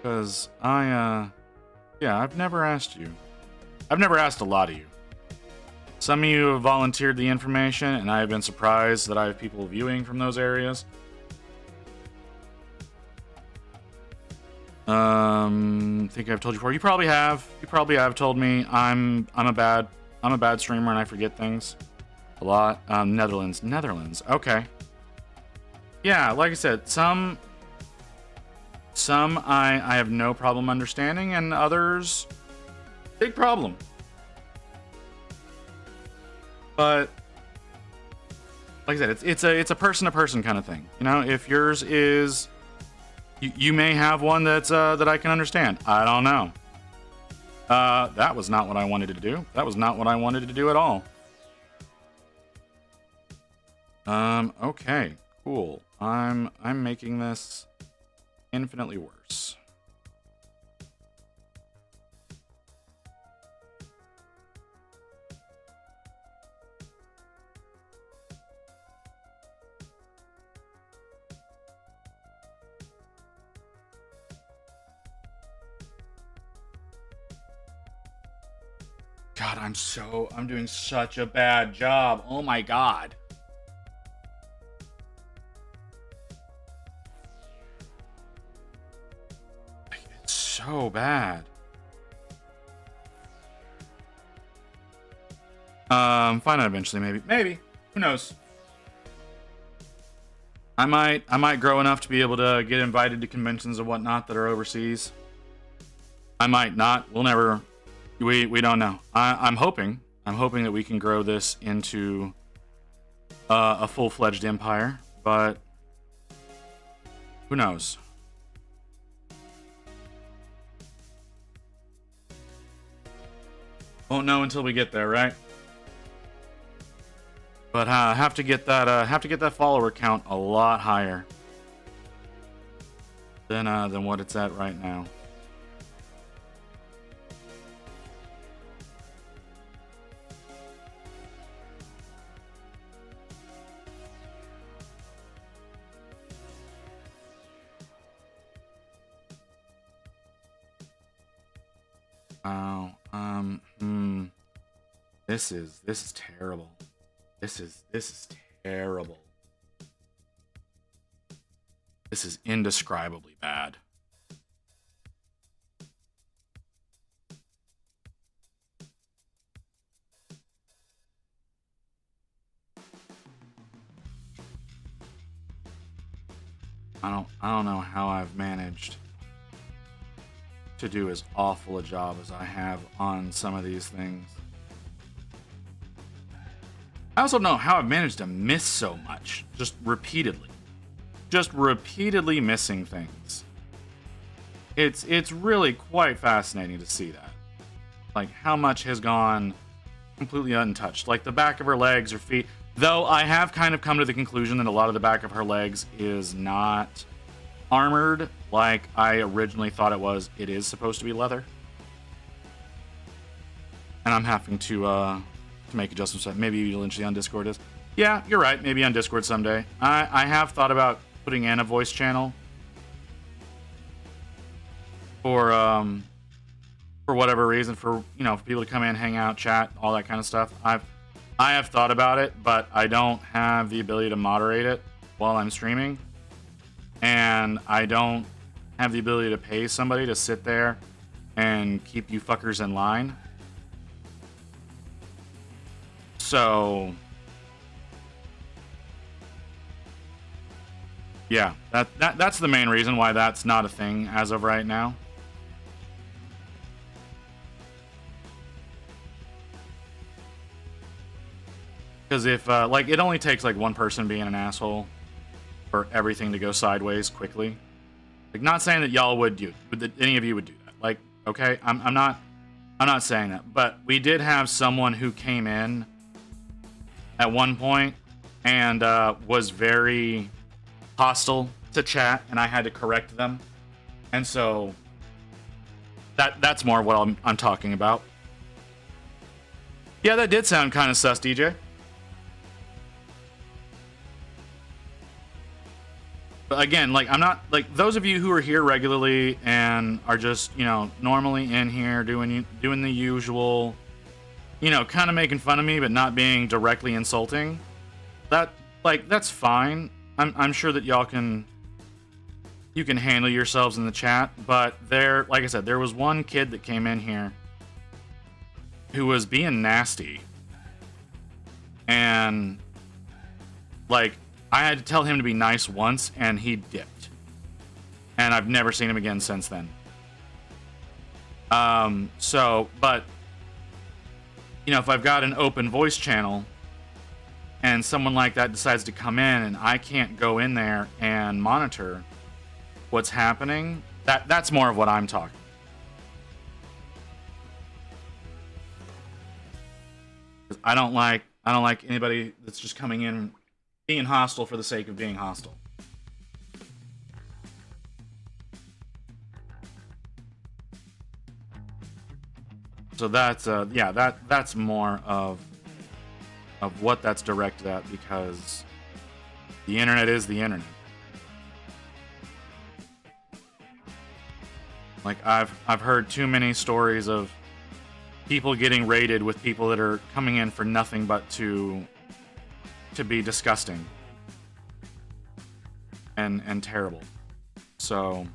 Because yeah, I've never asked you. I've never asked a lot of you. Some of you have volunteered the information, and I have been surprised that I have people viewing from those areas. Think I've told you before. You probably have. You probably have told me I'm a bad streamer and I forget things a lot. Netherlands. Okay. Yeah, like I said, some I have no problem understanding, and others big problem. But like I said, it's a person to person kind of thing. You know, if yours is, you may have one that's that I can understand. I don't know. That was not what I wanted to do. That was not what I wanted to do at all. Okay, cool. I'm making this infinitely worse. God, I'm doing such a bad job. Oh my God. It's so bad. Find out eventually, maybe. Who knows? I might grow enough to be able to get invited to conventions and whatnot that are overseas. I might not. We'll never. We don't know. I'm hoping that we can grow this into a full-fledged empire, but who knows? Won't know until we get there, right? But have to get that follower count a lot higher than what it's at right now. Wow. This is terrible. This is terrible. This is indescribably bad. I don't know how I've managed to do as awful a job as I have on some of these things. I also don't know how I've managed to miss so much, just repeatedly missing things. It's really quite fascinating to see that, like how much has gone completely untouched, like the back of her legs or feet. Though I have kind of come to the conclusion that a lot of the back of her legs is not armored like I originally thought it was. It is supposed to be leather, and I'm having to make adjustments. Maybe eventually on Discord is. Yeah, you're right. Maybe on Discord someday. I have thought about putting in a voice channel for whatever reason, for for people to come in, hang out, chat, all that kind of stuff. I have thought about it, but I don't have the ability to moderate it while I'm streaming, and I don't have the ability to pay somebody to sit there and keep you fuckers in line. So yeah, that's the main reason why that's not a thing as of right now. Because if like it only takes like one person being an asshole for everything to go sideways quickly. Like, not saying that y'all would do, but that any of you would do that. Like, okay, I'm not saying that, but we did have someone who came in at one point and was very hostile to chat, and I had to correct them, and so that's more what I'm talking about. Yeah, that did sound kind of sus, DJ. But again, like, I'm not like those of you who are here regularly and are just, you know, normally in here doing the usual, you know, kind of making fun of me but not being directly insulting. That, like, that's fine. I'm sure that y'all can handle yourselves in the chat, but there, like I said, there was one kid that came in here who was being nasty, and like, I had to tell him to be nice once, and he dipped. And I've never seen him again since then. But, you know, if I've got an open voice channel, and someone like that decides to come in, and I can't go in there and monitor what's happening, that's more of what I'm talking. I don't like anybody that's just coming in being hostile for the sake of being hostile. So that's that's more of what that's directed at, because the internet is the internet. Like, I've heard too many stories of people getting raided with people that are coming in for nothing but to be disgusting and terrible. So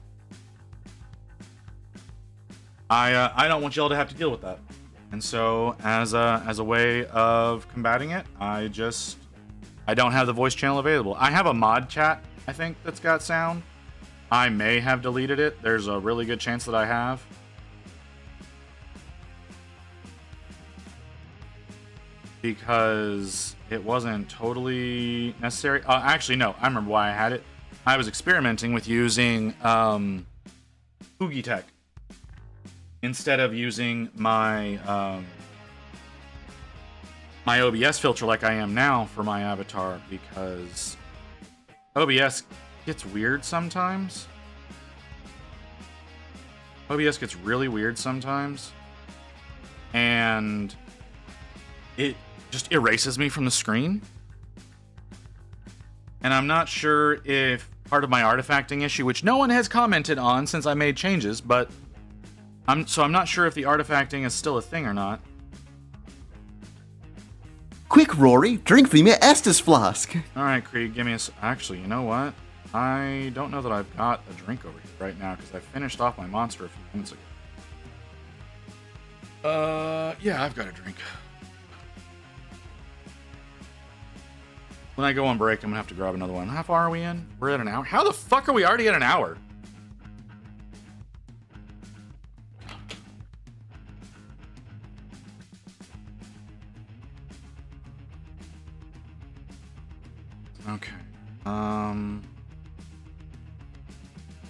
I don't want y'all to have to deal with that. And so as a way of combating it, I don't have the voice channel available. I have a mod chat, I think, that's got sound. I may have deleted it. There's a really good chance that I have. Because it wasn't totally necessary. Actually, no. I remember why I had it. I was experimenting with using Oogie Tech instead of using my my OBS filter like I am now for my avatar, because OBS gets weird sometimes. OBS gets really weird sometimes, and it just erases me from the screen. And I'm not sure if part of my artifacting issue, which no one has commented on since I made changes, but I'm not sure if the artifacting is still a thing or not. Quick, Rory, drink from your Estus flask. All right, Krieg, give me a... Actually, you know what? I don't know that I've got a drink over here right now, because I finished off my monster a few minutes ago. Yeah, I've got a drink. When I go on break, I'm gonna have to grab another one. How far are we in? We're at an hour. How the fuck are we already at an hour? Okay.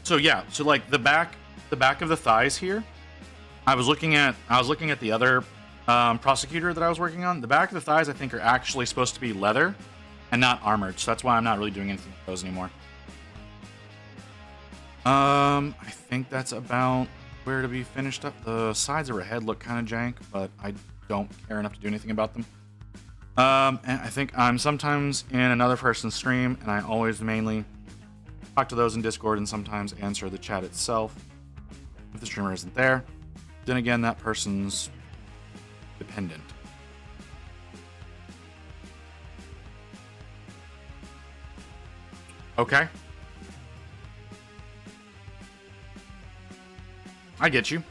So yeah, so like the back of the thighs here. I was looking at the other prosecutor that I was working on. The back of the thighs, I think, are actually supposed to be leather and not armored, so that's why I'm not really doing anything with those anymore. I think that's about where to be finished up. The sides of her head look kind of jank, but I don't care enough to do anything about them. And I think I'm sometimes in another person's stream, and I always mainly talk to those in Discord and sometimes answer the chat itself if the streamer isn't there. Then again, that person's dependent. Okay. I get you.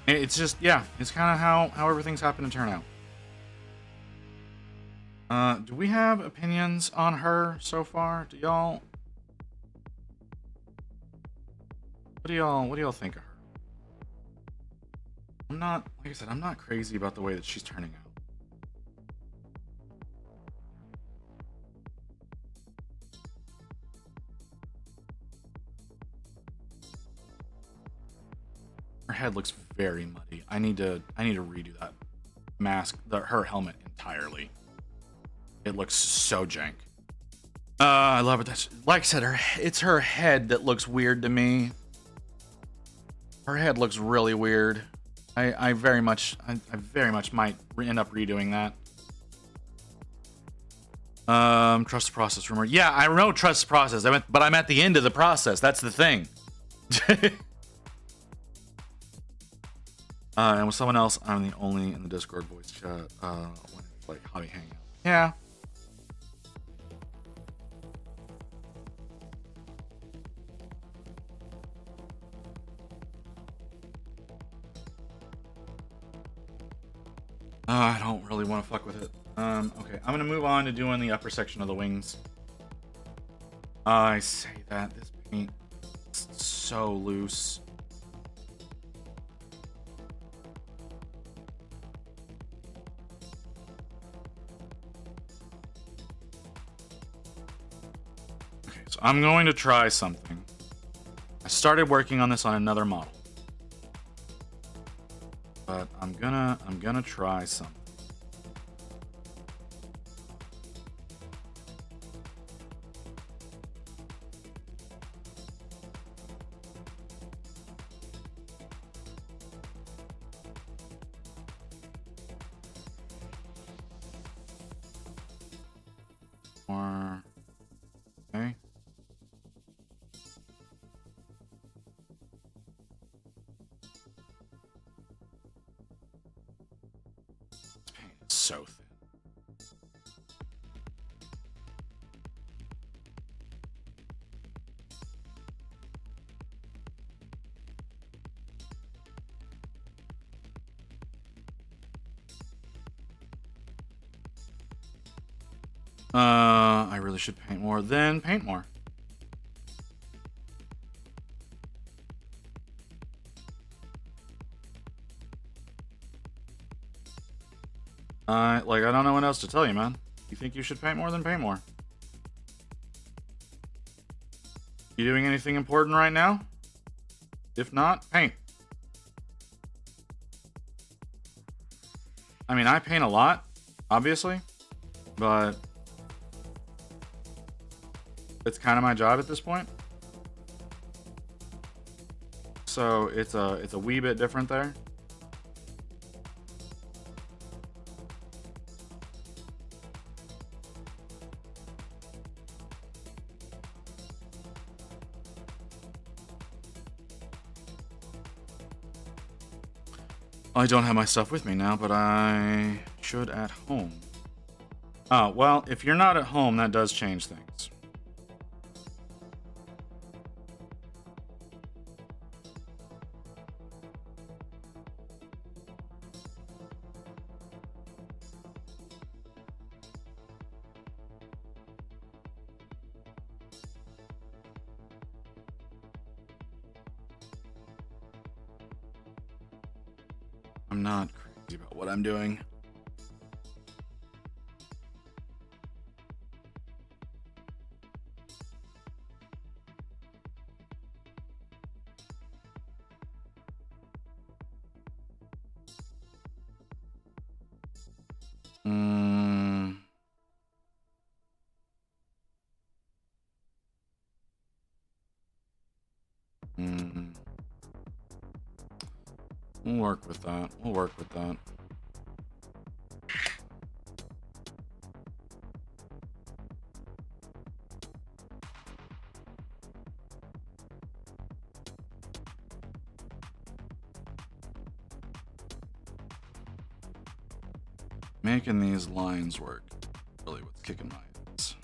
It's just, yeah, it's kind of how everything's happened to turn out. Do we have opinions on her so far? Do y'all... What do y'all think of her? I'm not, like I said, I'm not crazy about the way that she's turning out. Her head looks very muddy. I need to redo that mask, her helmet entirely. It looks so jank. I love it. That's, like I said, it's her head that looks weird to me. Her head looks really weird. I very much might end up redoing that. Trust the process rumor. Yeah, I know trust the process. But I'm at the end of the process. That's the thing. And with someone else, I'm the only in the Discord voice chat. When it's like hobby hangout. Yeah. I don't really want to fuck with it. Okay, I'm gonna move on to doing the upper section of the wings. I say that this paint is so loose. Okay, so I'm going to try something. I started working on this on another model, but I'm gonna try something. Or okay. This paint is so thin. I really should paint more. Then paint more. I don't know what else to tell you, man. You think you should paint more? Then paint more. You doing anything important right now? If not, paint. I mean, I paint a lot, obviously, but it's kind of my job at this point. So it's a wee bit different there. I don't have my stuff with me now, but I should at home. Oh, well, if you're not at home, that does change things. I'm not crazy about what I'm doing. We'll work with that. We'll work with that. Making these lines work. Really what's kicking my ass.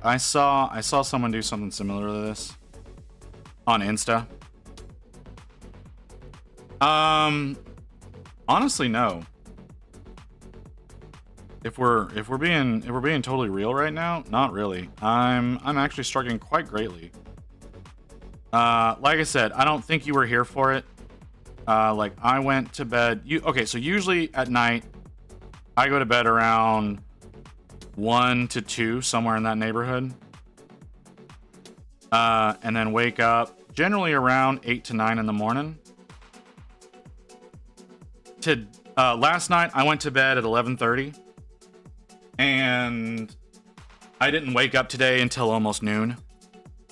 I saw someone do something similar to this on Insta. Honestly, no. If we're being totally real right now, not really. I'm actually struggling quite greatly. Like I said, I don't think you were here for it. Like I went to bed. Okay? So usually at night, I go to bed around 1 to 2, somewhere in that neighborhood. And then wake up generally around 8 to 9 in the morning. Last night I went to bed at 11:30, and I didn't wake up today until almost noon.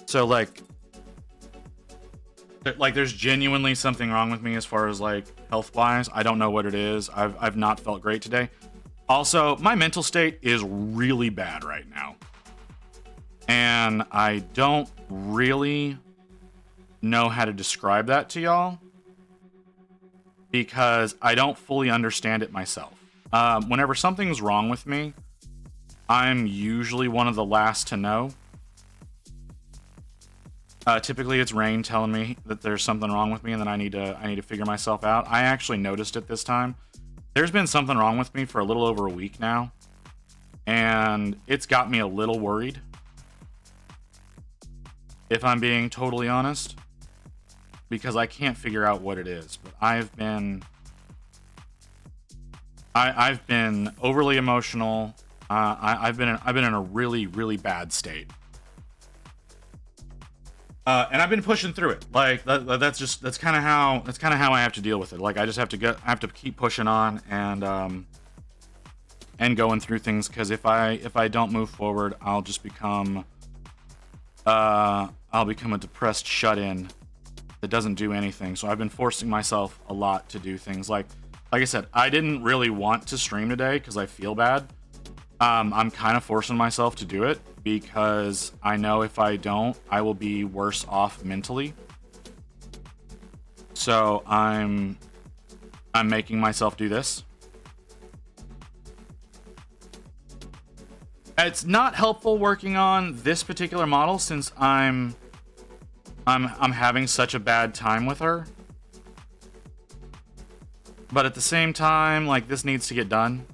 So like, Like, there's genuinely something wrong with me as far as like health wise. I don't know what it is. I've not felt great today. Also, my mental state is really bad right now, and I don't really know how to describe that to y'all because I don't fully understand it myself. Whenever something's wrong with me, I'm usually one of the last to know. Typically, it's Rain telling me that there's something wrong with me and that I need to figure myself out. I actually noticed it this time. There's been something wrong with me for a little over a week now, and it's got me a little worried, if I'm being totally honest, because I can't figure out what it is. But I've been overly emotional. I've been in a really, really bad state. And I've been pushing through it. Like that's kind of how I have to deal with it. Like I just have to keep pushing on and going through things, because if I don't move forward, I'll just become a depressed shut-in that doesn't do anything. So I've been forcing myself a lot to do things. Like I said, I didn't really want to stream today because I feel bad. I'm kind of forcing myself to do it because I know if I don't, I will be worse off mentally. So I'm making myself do this. It's not helpful working on this particular model since I'm having such a bad time with her. But at the same time, like, this needs to get done.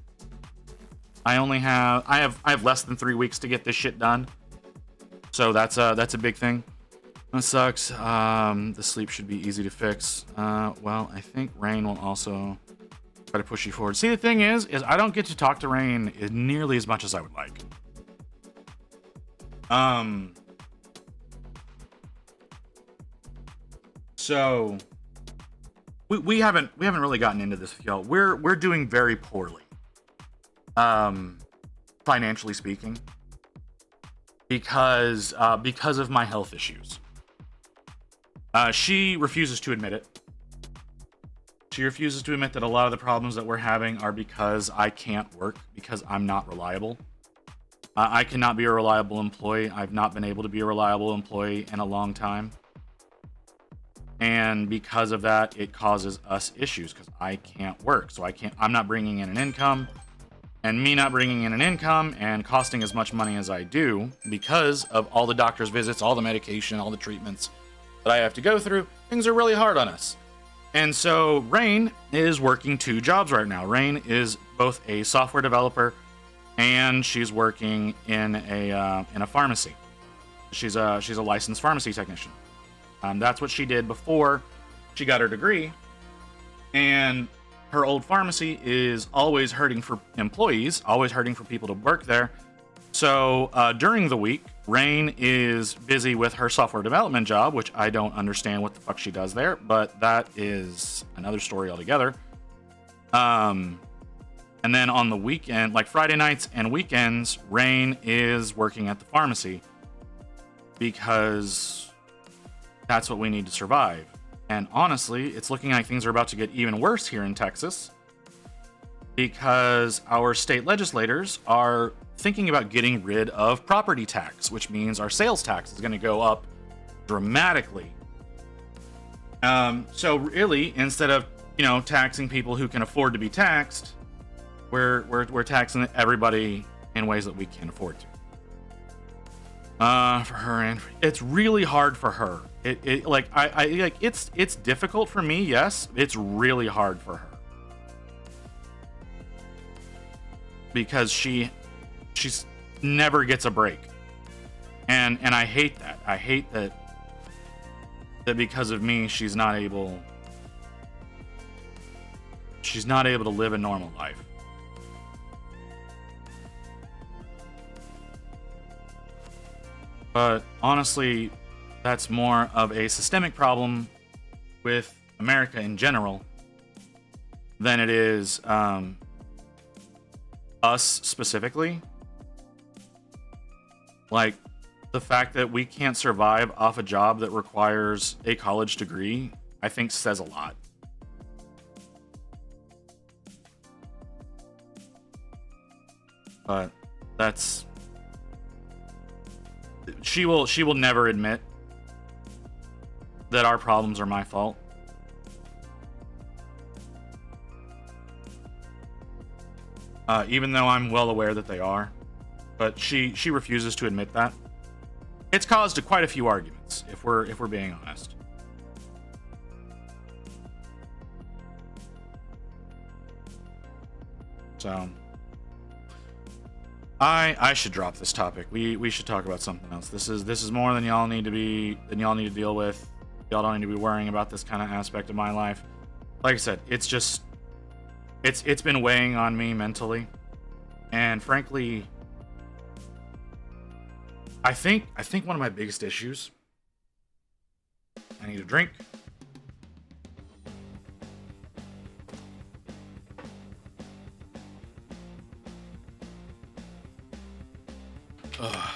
I have less than 3 weeks to get this shit done. So that's a big thing. That sucks. The sleep should be easy to fix. Well, I think Rain will also try to push you forward. See, the thing is I don't get to talk to Rain nearly as much as I would like. So we haven't really gotten into this with y'all. We're doing very poorly. Financially speaking, because of my health issues. She refuses to admit it. She refuses to admit that a lot of the problems that we're having are because I can't work, because I'm not reliable. I cannot be a reliable employee. I've not been able to be a reliable employee in a long time. And because of that, it causes us issues because I can't work. So I'm not bringing in an income. And me not bringing in an income and costing as much money as I do because of all the doctor's visits, all the medication, all the treatments that I have to go through, things are really hard on us. And so Rain is working 2 jobs right now. Rain is both a software developer and she's working in a pharmacy. She's a licensed pharmacy technician. That's what she did before she got her degree. And her old pharmacy is always hurting for employees, always hurting for people to work there. So during the week, Rain is busy with her software development job, which I don't understand what the fuck she does there, but that is another story altogether. And then on the weekend, like Friday nights and weekends, Rain is working at the pharmacy because that's what we need to survive. And honestly, it's looking like things are about to get even worse here in Texas because our state legislators are thinking about getting rid of property tax, which means our sales tax is going to go up dramatically. So really, instead of, taxing people who can afford to be taxed, we're taxing everybody in ways that we can afford to. For her, and it's really hard for her. It's difficult for me, yes. It's really hard for her because she's never gets a break, and I hate that. I hate that because of me, she's not able to live a normal life. But honestly, that's more of a systemic problem with America in general than it is us specifically. Like, the fact that we can't survive off a job that requires a college degree, I think says a lot. But that's... She will never admit that our problems are my fault. Even though I'm well aware that they are. But she refuses to admit that. It's caused quite a few arguments, if we're being honest. So I should drop this topic. We should talk about something else. This is more than y'all need to deal with. Y'all don't need to be worrying about this kind of aspect of my life. Like I said, it's been weighing on me mentally. And frankly, I think one of my biggest issues... I need a drink. I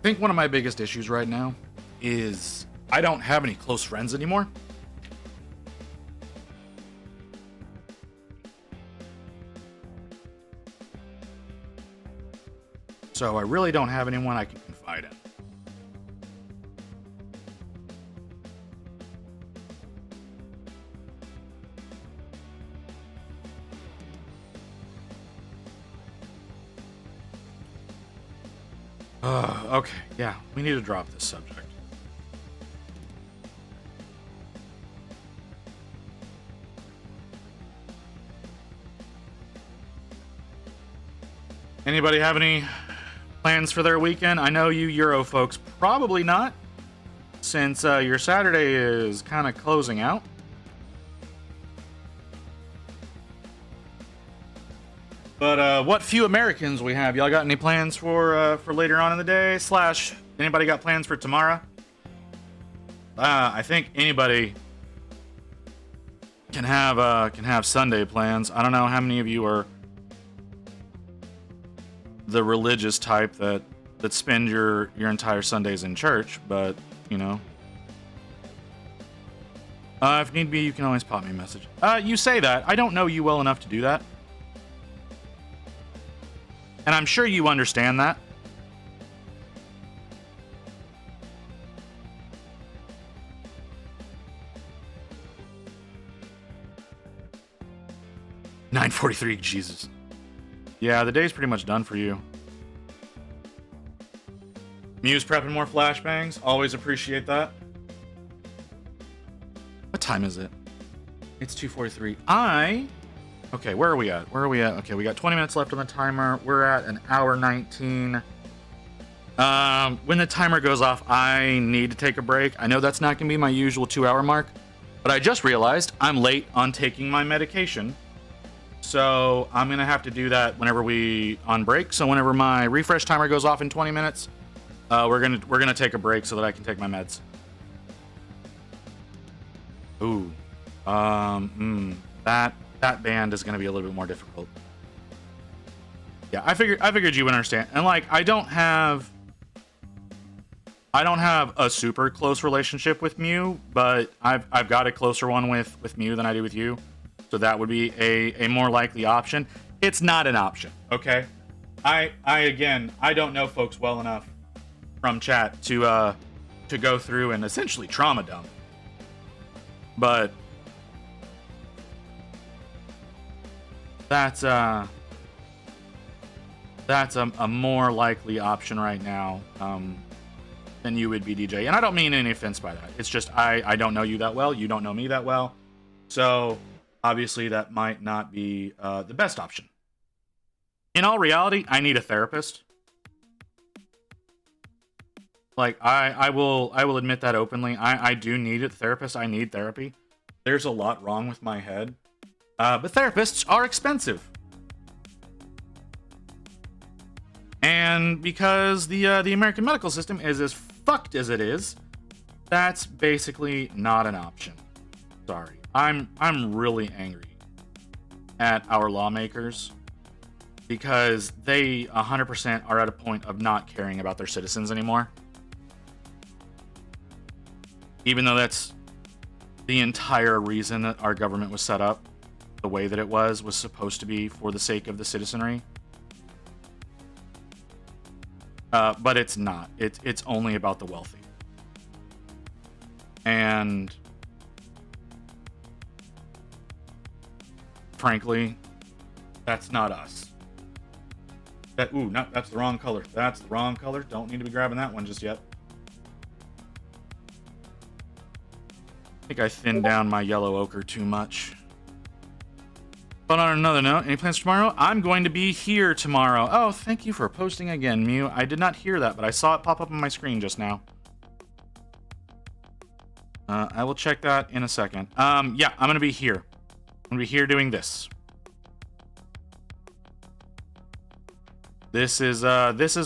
think one of my biggest issues right now is I don't have any close friends anymore. So I really don't have anyone I can confide in. Okay, yeah, we need to drop this subject. Anybody have any plans for their weekend? I know you Euro folks probably not, since your Saturday is kind of closing out. But what few Americans we have, y'all got any plans for later on in the day? / anybody got plans for tomorrow? I think anybody can have Sunday plans. I don't know how many of you are the religious type that spend your entire Sundays in church, but you know, if need be, you can always pop me a message. You say that. I don't know you well enough to do that. And I'm sure you understand that. $9:43, Jesus. Yeah, the day's pretty much done for you. Muse prepping more flashbangs. Always appreciate that. What time is it? It's 2:43. Okay, where are we at? Okay, we got 20 minutes left on the timer. We're at an hour 19. When the timer goes off, I need to take a break. I know that's not going to be my usual 2-hour mark, but I just realized I'm late on taking my medication. So I'm going to have to do that whenever we on break. So whenever my refresh timer goes off in 20 minutes, we're going to take a break so that I can take my meds. Ooh. That band is going to be a little bit more difficult. Yeah, I figured you would understand. And like, I don't have a super close relationship with Mew, but I've got a closer one with Mew than I do with you. So that would be a more likely option. It's not an option, okay? I don't know folks well enough from chat to go through and essentially trauma dump. But that's a more likely option right now than you would be, DJ. And I don't mean any offense by that. It's just I don't know you that well. You don't know me that well. So obviously that might not be the best option. In all reality, I need a therapist. Like, I will admit that openly. I do need a therapist. I need therapy. There's a lot wrong with my head. But therapists are expensive. And because the American medical system is as fucked as it is, that's basically not an option. Sorry. I'm really angry at our lawmakers because they 100% are at a point of not caring about their citizens anymore. Even though that's the entire reason that our government was set up the way that it was supposed to be for the sake of the citizenry. But it's not. It's only about the wealthy. And frankly, that's not us. That's the wrong color. That's the wrong color. Don't need to be grabbing that one just yet. I think I thinned down my yellow ochre too much. But on another note, any plans for tomorrow? I'm going to be here tomorrow. Oh, thank you for posting again, Mew. I did not hear that, but I saw it pop up on my screen just now. I will check that in a second. Yeah, I'm going to be here. I'm going to be here doing this. This is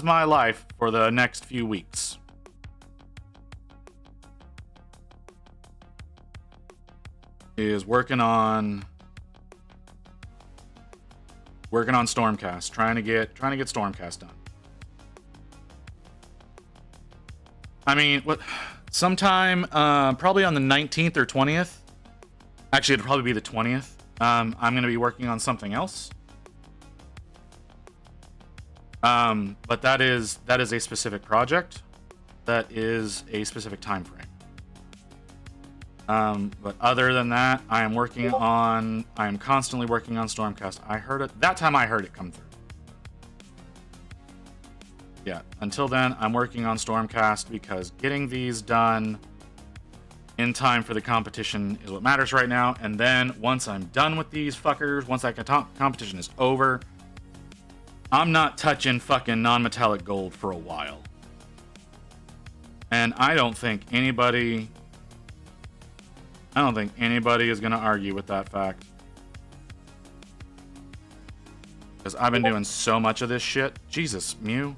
my life for the next few weeks. Is working on Stormcast, trying to get Stormcast done. I mean, sometime probably on the 19th or 20th. Actually, it'll probably be the 20th. I'm going to be working on something else. But that is a specific project. That is a specific time frame. But other than that, I am constantly working on Stormcast. I heard it come through. Yeah, until then, I'm working on Stormcast because getting these done in time for the competition is what matters right now. And then once I'm done with these fuckers, once that competition is over, I'm not touching fucking non-metallic gold for a while. And I don't think anybody is going to argue with that fact. Because I've been doing so much of this shit. Jesus, Mew.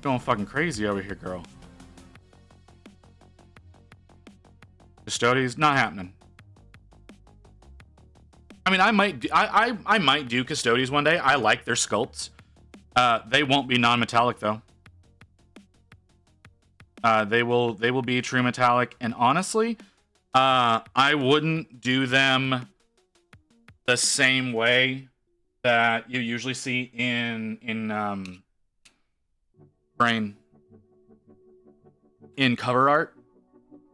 Going fucking crazy over here, girl. Custodies, not happening. I mean, I might do Custodies one day. I like their sculpts. They won't be non-metallic, though. They will be true metallic. And honestly, I wouldn't do them the same way that you usually see in cover art.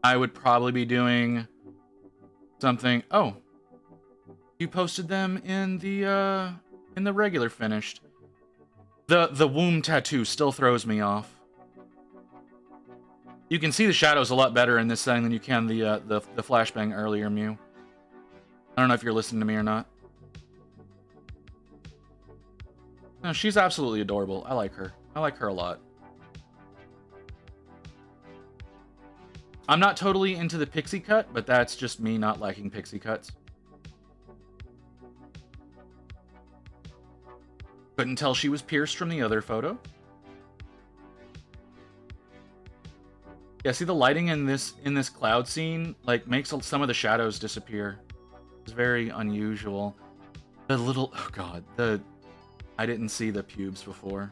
I would probably be doing something. Oh, you posted them in the regular finished. The womb tattoo still throws me off. You can see the shadows a lot better in this setting than you can the flashbang earlier, Mew. I don't know if you're listening to me or not. No, she's absolutely adorable. I like her. I like her a lot. I'm not totally into the pixie cut, but that's just me not liking pixie cuts. Couldn't tell she was pierced from the other photo. Yeah, see the lighting in this cloud scene like makes some of the shadows disappear. It's very unusual. The little oh god, I didn't see the pubes before.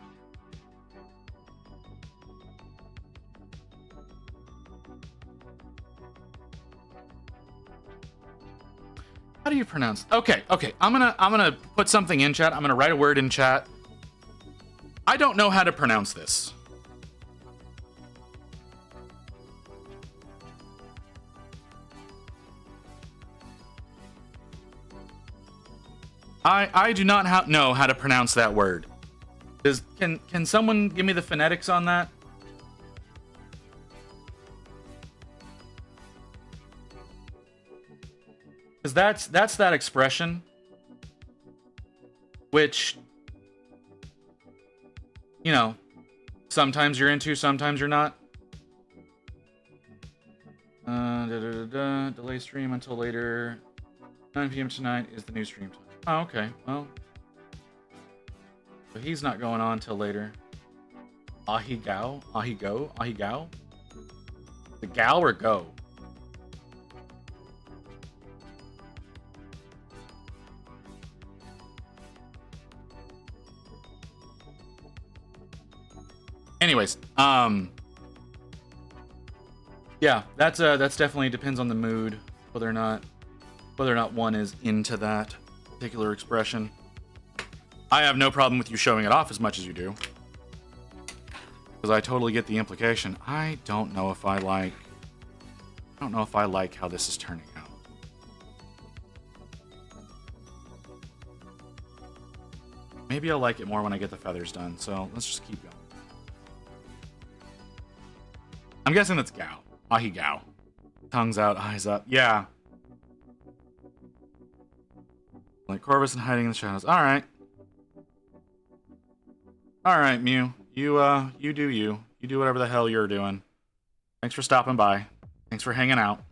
How do you pronounce? Okay. I'm gonna put something in chat. I'm gonna write a word in chat. I don't know how to pronounce this. I do not know how to pronounce that word. Can someone give me the phonetics on that? Because that's that expression, which, you know, sometimes you're into, sometimes you're not. Delay stream until later. 9 p.m. tonight is the new stream time. Oh, okay. Well, but he's not going on till later. Ahigao? The gal or go? anyways, yeah, that's definitely depends on the mood, whether or not one is into that particular expression. I have no problem with you showing it off as much as you do, because I totally get the implication. I don't know if I like how this is turning out. Maybe I'll like it more when I get the feathers done, so let's just keep going. I'm guessing that's Gao. Ahi Gao. Tongues out, eyes up. Yeah. Like Corvus and hiding in the shadows. Alright. Alright, Mew. You do you. You do whatever the hell you're doing. Thanks for stopping by. Thanks for hanging out.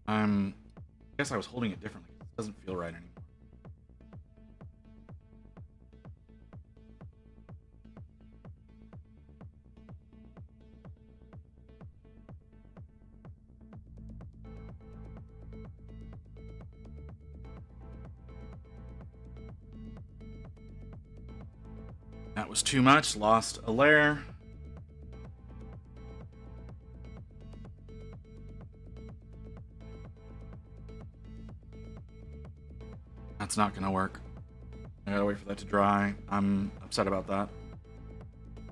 I guess I was holding it differently. It doesn't feel right anymore. That was too much. Lost a layer. That's not gonna work. I gotta wait for that to dry. I'm upset about that,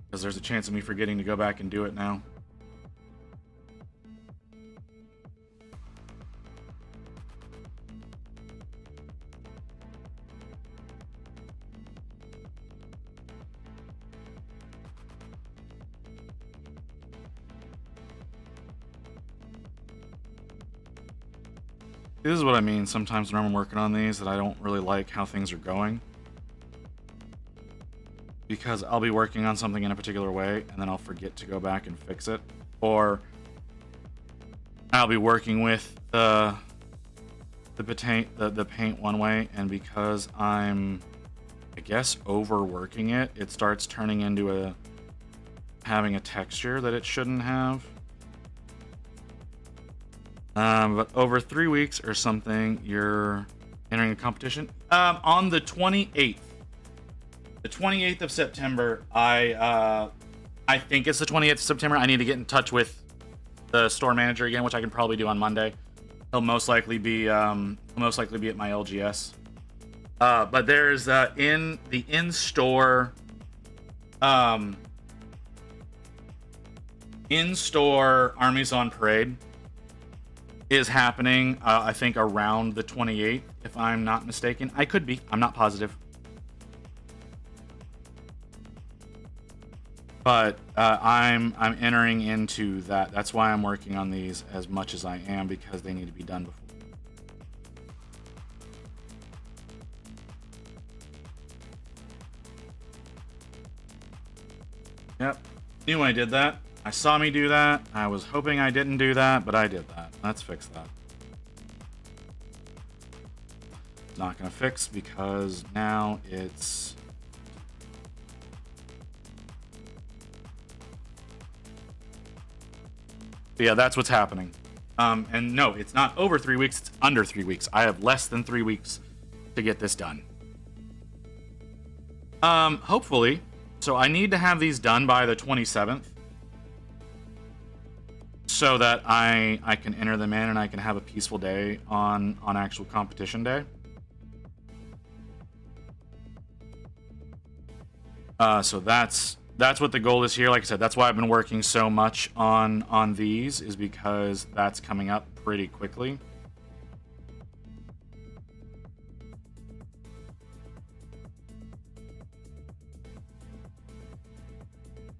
because there's a chance of me forgetting to go back and do it now. This is what I mean sometimes when I'm working on these, that I don't really like how things are going. Because I'll be working on something in a particular way, and then I'll forget to go back and fix it. Or I'll be working with the paint one way, and because I'm, I guess, overworking it, it starts turning into having a texture that it shouldn't have. But over 3 weeks or something, you're entering a competition. On the 28th. The 28th of September, I think it's the 28th of September. I need to get in touch with the store manager again, which I can probably do on Monday. He'll most likely be at my LGS. But there's in the in-store Armies on Parade is happening, I think around the 28th, if I'm not mistaken. I could be. I'm not positive. But I'm entering into that. That's why I'm working on these as much as I am, because they need to be done before. Yep. Knew I did that. I saw me do that. I was hoping I didn't do that, but I did that. Let's fix that. Not gonna fix because now it's... But yeah, that's what's happening. And no, it's not over 3 weeks, it's under 3 weeks. I have less than 3 weeks to get this done. Hopefully. So I need to have these done by the 27th. So that I can enter them in and I can have a peaceful day on actual competition day. So that's what the goal is here. Like I said, that's why I've been working so much on these, is because that's coming up pretty quickly.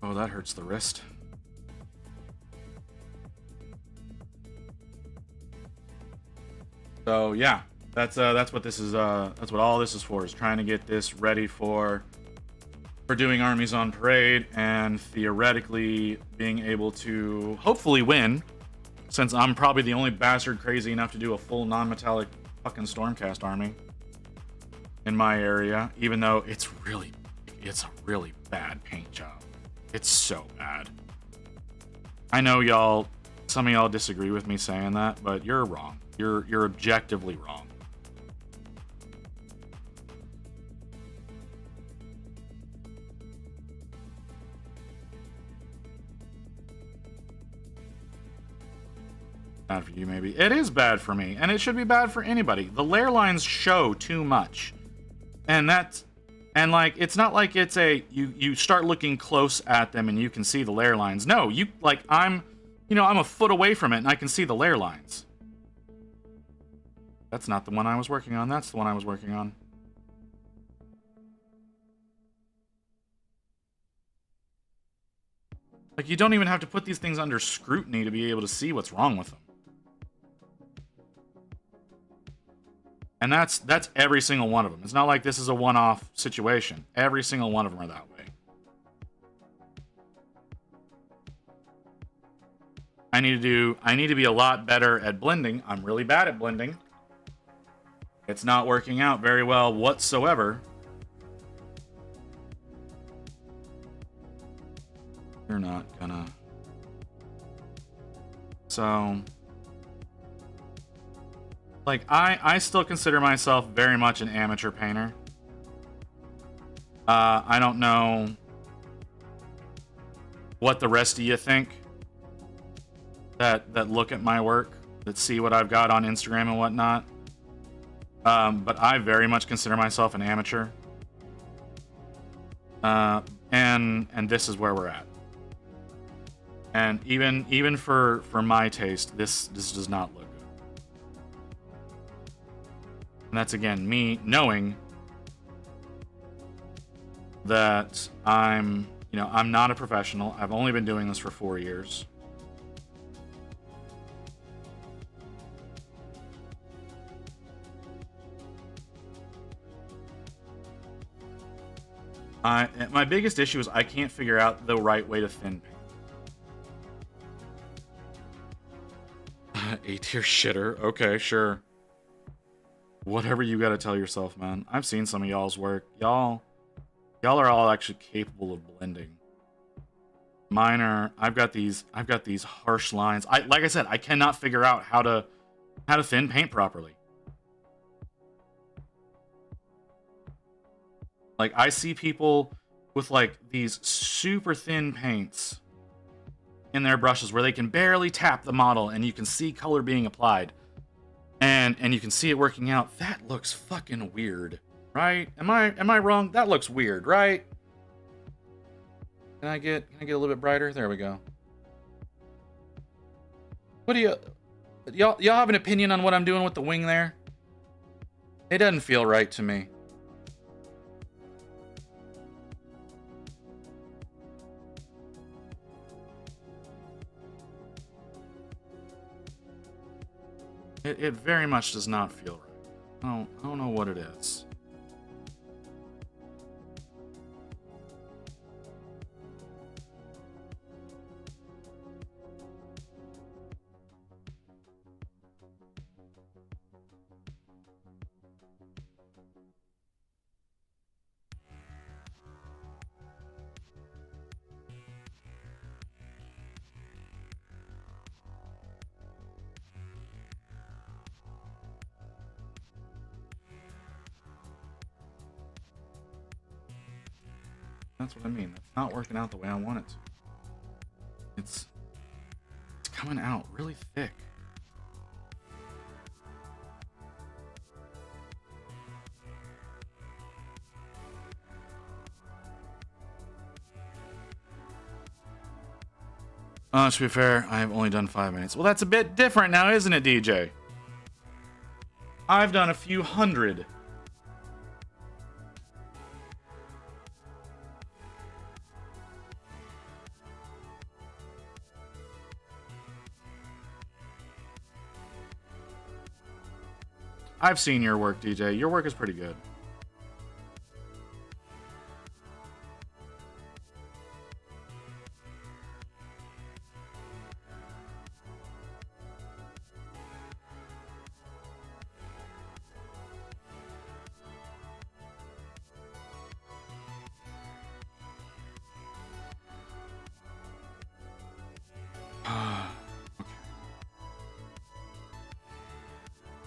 Oh, that hurts the wrist. So yeah, that's what this is. That's what all this is for. Is trying to get this ready for doing Armies on Parade, and theoretically being able to hopefully win, since I'm probably the only bastard crazy enough to do a full non-metallic fucking Stormcast army in my area. Even though it's a really bad paint job. It's so bad. I know y'all, some of y'all disagree with me saying that, but you're wrong. You're objectively wrong. Bad for you, maybe. It is bad for me, and it should be bad for anybody. The layer lines show too much. And like, it's not like it's you start looking close at them and you can see the layer lines. No, I'm a foot away from it and I can see the layer lines. That's not the one I was working on. That's the one I was working on. Like, you don't even have to put these things under scrutiny to be able to see what's wrong with them. And that's every single one of them. It's not like this is a one-off situation. Every single one of them are that way. I need to be a lot better at blending. I'm really bad at blending. It's not working out very well whatsoever. You're not gonna. So, like, I still consider myself very much an amateur painter. I don't know what the rest of you think that look at my work, that see what I've got on Instagram and whatnot. But I very much consider myself an amateur. And this is where we're at. And even for my taste, this does not look good. And that's, again, me knowing that I'm not a professional. I've only been doing this for 4 years. My biggest issue is I can't figure out the right way to thin paint. A-tier shitter. Okay, sure. Whatever you gotta tell yourself, man. I've seen some of y'all's work. Y'all are all actually capable of blending. Mine are. I've got these harsh lines. Like I said, I cannot figure out how to thin paint properly. Like, I see people with, like, these super thin paints in their brushes where they can barely tap the model and you can see color being applied. And you can see it working out. That looks fucking weird, right? Am I wrong? That looks weird, right? Can I get a little bit brighter? There we go. What do y'all have an opinion on what I'm doing with the wing there? It doesn't feel right to me. It very much does not feel right. I don't know what it is. That's what I mean. That's not working out the way I want it to. It's coming out really thick. To be fair, I have only done 5 minutes. Well, that's a bit different now, isn't it, DJ? I've done a few hundred. I've seen your work, DJ. Your work is pretty good.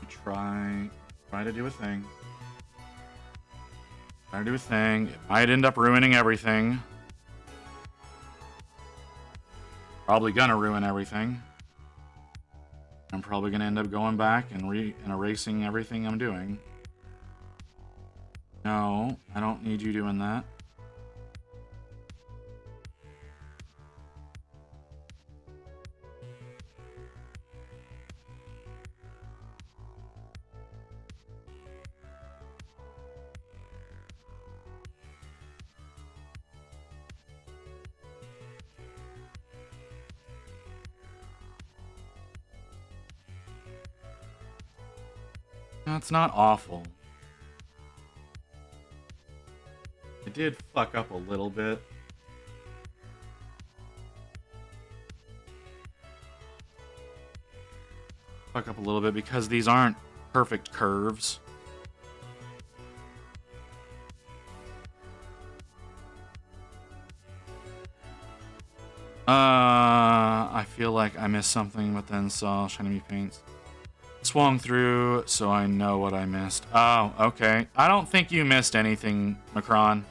Try to do a thing. Try to do a thing. It might end up ruining everything. Probably gonna ruin everything. I'm probably gonna end up going back and erasing everything I'm doing. No, I don't need you doing that. That's not awful. I did fuck up a little bit. Fuck up a little bit because these aren't perfect curves. I feel like I missed something, but then saw shiny paints. Swung through, so I know what I missed. Oh, okay. I don't think you missed anything, Macron.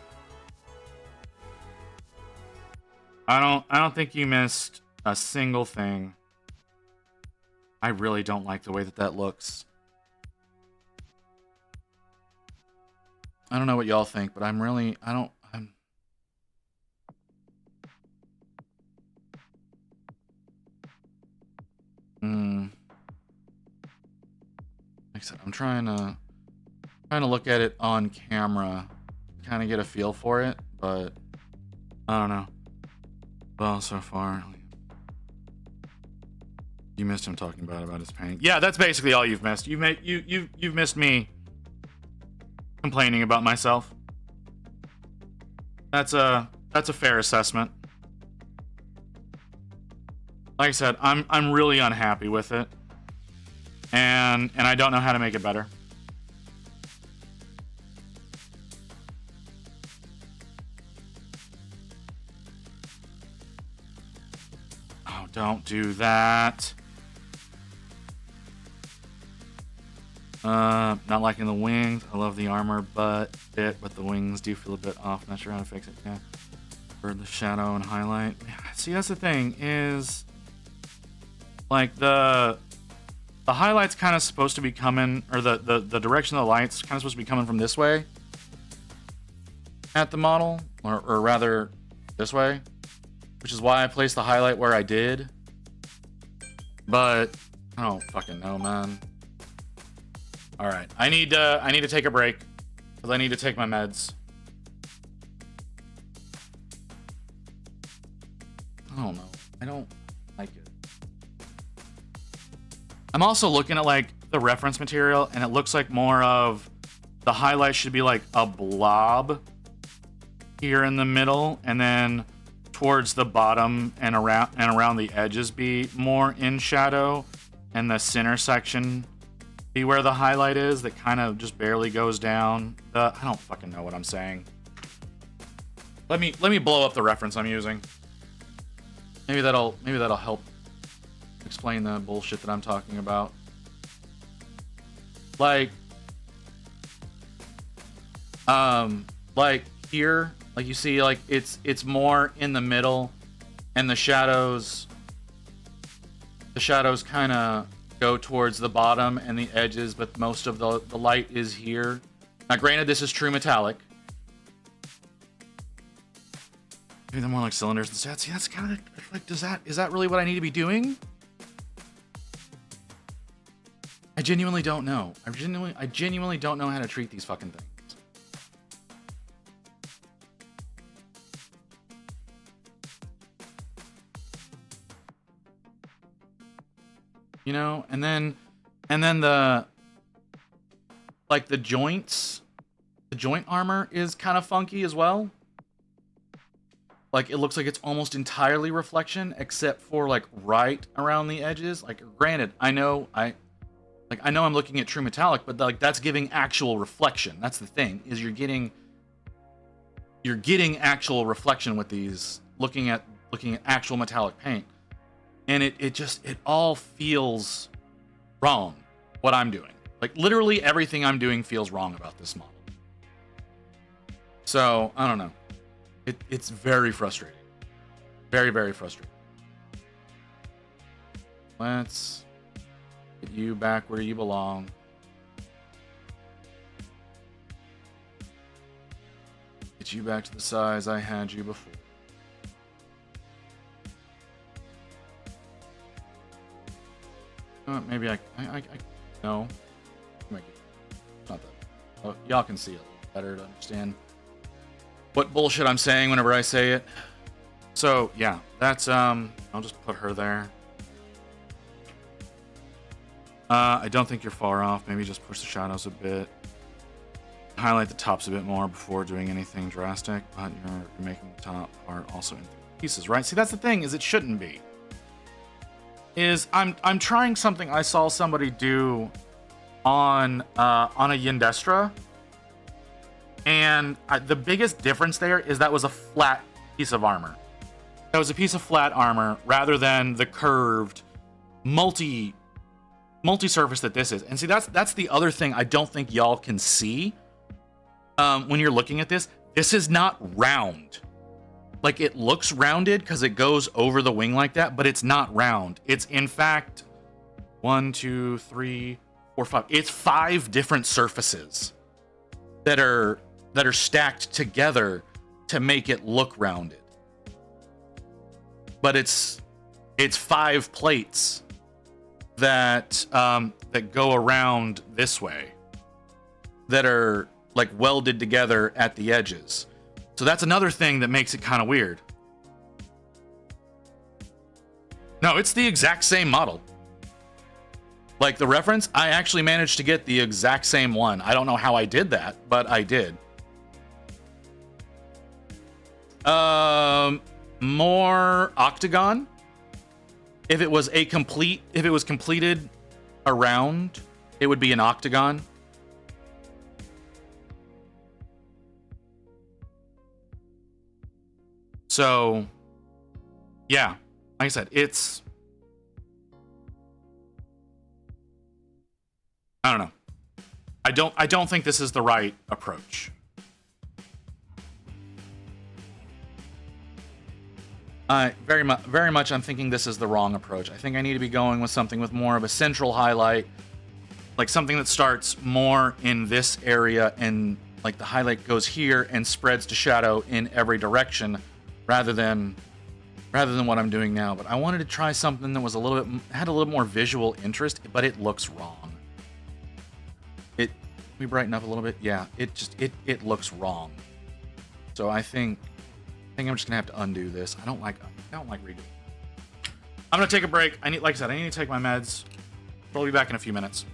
I don't think you missed a single thing. I really don't like the way that looks. I don't know what y'all think, but I'm like I said, I'm trying to look at it on camera, kind of get a feel for it, but I don't know. Well, so far, you missed him talking about his painting. Yeah, that's basically all you've missed. You've missed me complaining about myself. That's a fair assessment. Like I said, I'm really unhappy with it. And I don't know how to make it better. Oh, don't do that. Not liking the wings. I love the armor but the wings do feel a bit off. Not sure how to fix it. Yeah. For the shadow and highlight. See, that's the thing is, like the highlight's kind of supposed to be coming, or the direction of the light's kind of supposed to be coming from this way at the model, or rather this way, which is why I placed the highlight where I did. But I don't fucking know, man. All right, I need to take a break because I need to take my meds. I don't know. I don't like it. I'm also looking at like the reference material, and it looks like more of the highlight should be like a blob here in the middle, and then towards the bottom and around the edges be more in shadow, and the center section be where the highlight is that kind of just barely goes down. I don't fucking know what I'm saying. Let me blow up the reference I'm using. Maybe that'll help explain the bullshit that I'm talking about. Like here, like you see, like it's more in the middle, and the shadows kind of go towards the bottom and the edges, but most of the light is here. Now, granted, this is true metallic. Maybe they're more like cylinders and sets. See, that's kind of like, is that really what I need to be doing? I genuinely don't know. I genuinely don't know how to treat these fucking things. You know, and then the joints, the joint armor is kind of funky as well. Like, it looks like it's almost entirely reflection, except for like right around the edges. Like, granted, I know I'm looking at true metallic, but like that's giving actual reflection. That's the thing, is you're getting actual reflection with these, looking at actual metallic paint. And it all feels wrong, what I'm doing. Like, literally everything I'm doing feels wrong about this model. So, I don't know. It's very frustrating. Very, very frustrating. Let's get you back where you belong. Get you back to the size I had you before. Maybe I no. Make it not that. Oh, y'all can see it a little better to understand what bullshit I'm saying whenever I say it. So yeah, that's I'll just put her there. I don't think you're far off. Maybe just push the shadows a bit. Highlight the tops a bit more before doing anything drastic, but you're making the top part also into pieces, right? See, that's the thing, is it shouldn't be. I'm trying something I saw somebody do on a Yindestra, and the biggest difference there is that was a flat piece of armor. That was a piece of flat armor rather than the curved multi-surface that this is. And see, that's the other thing I don't think y'all can see when you're looking at this. This is not round. Like, it looks rounded because it goes over the wing like that, but it's not round. It's in fact 1, 2, 3, 4, 5. It's 5 different surfaces that are stacked together to make it look rounded. But it's 5 plates that go around this way that are like welded together at the edges. So that's another thing that makes it kind of weird. No, it's the exact same model. Like, the reference, I actually managed to get the exact same one. I don't know how I did that, but I did. More octagon. If it was completed around, it would be an octagon. So, yeah, like I said, I don't know. I don't think this is the right approach. Very much I'm thinking this is the wrong approach. I think I need to be going with something with more of a central highlight, like something that starts more in this area and like the highlight goes here and spreads to shadow in every direction, rather than what I'm doing now. But I wanted to try something that was had a little more visual interest, but it looks wrong. Can we brighten up a little bit? Yeah, it looks wrong. So I think I'm just gonna have to undo this. I don't like redoing. I'm gonna take a break. Like I said, I need to take my meds. I'll be back in a few minutes.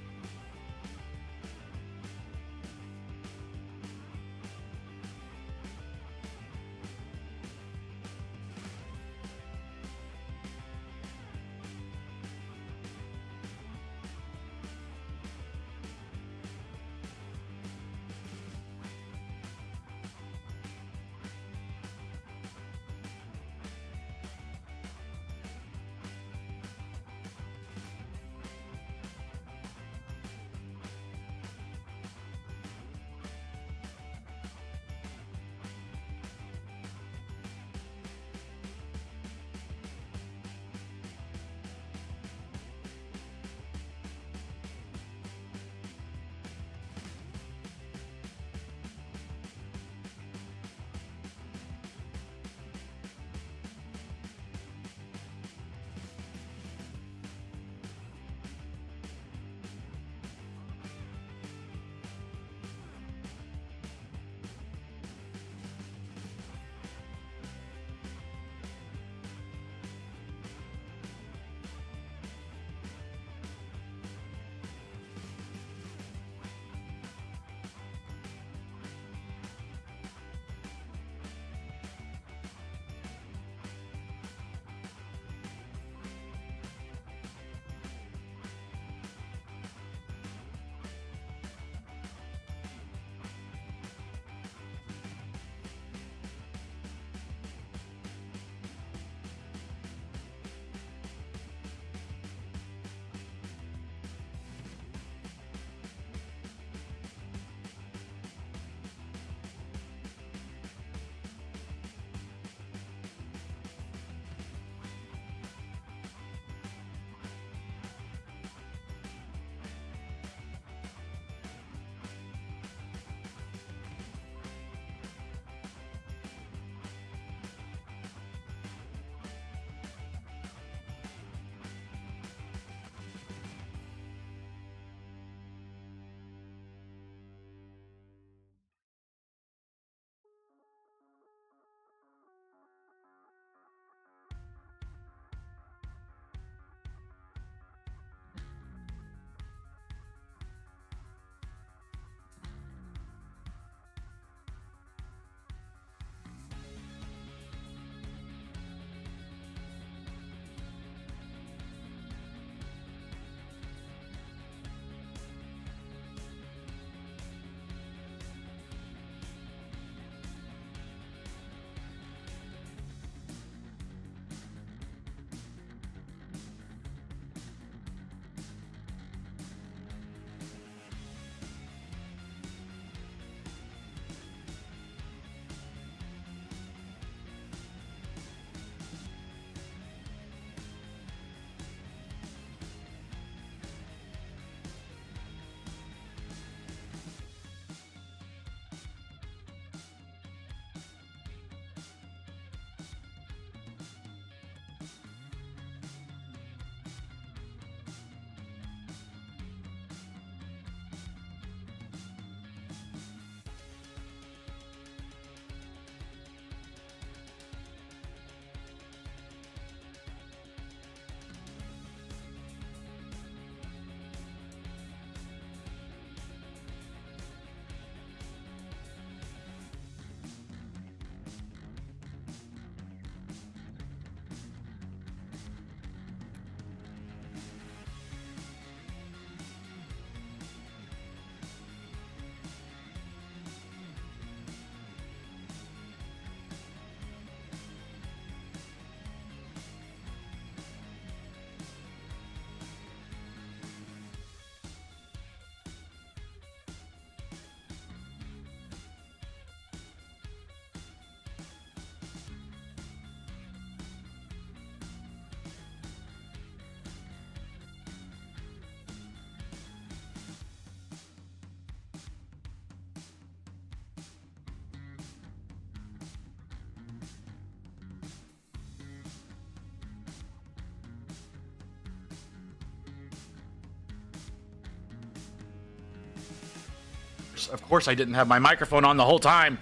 works. Of course I didn't have my microphone on the whole time.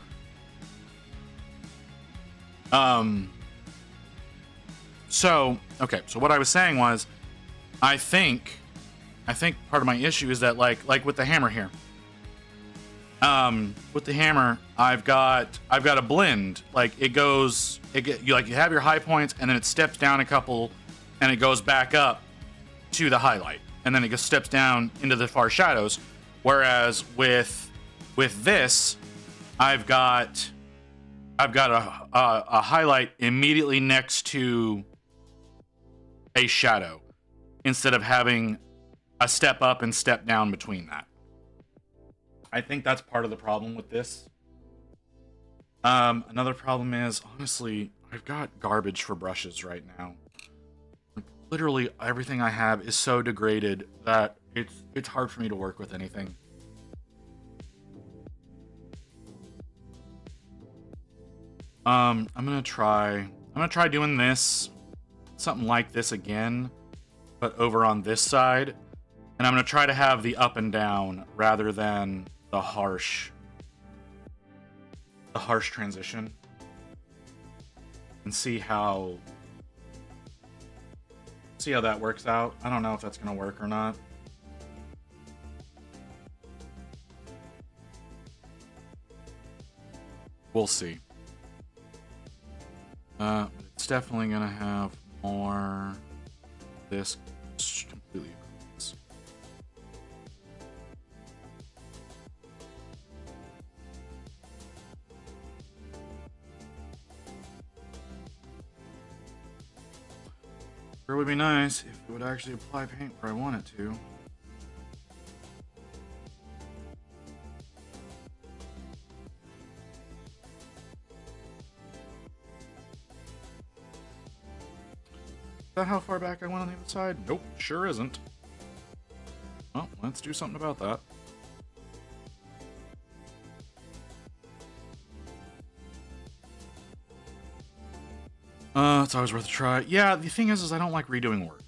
So what I was saying was, I think part of my issue is that like with the hammer here. With the hammer, I've got a blend. Like you have your high points, and then it steps down a couple, and it goes back up to the highlight, and then it just steps down into the far shadows. Whereas with this, I've got a highlight immediately next to a shadow, instead of having a step up and step down between that. I think that's part of the problem with this. Another problem is, honestly, I've got garbage for brushes right now. Like, literally everything I have is so degraded that it's hard for me to work with anything. I'm gonna try doing this, something like this again, but over on this side. And I'm gonna try to have the up and down rather than the harsh transition, and see how that works out. I don't know if that's gonna work or not. We'll see. It's definitely gonna have more this completely. It would be nice if it would actually apply paint where I want it to. Is that how far back I went on the other side? Nope, sure isn't. Well, let's do something about that. It's always worth a try. Yeah, the thing is I don't like redoing work.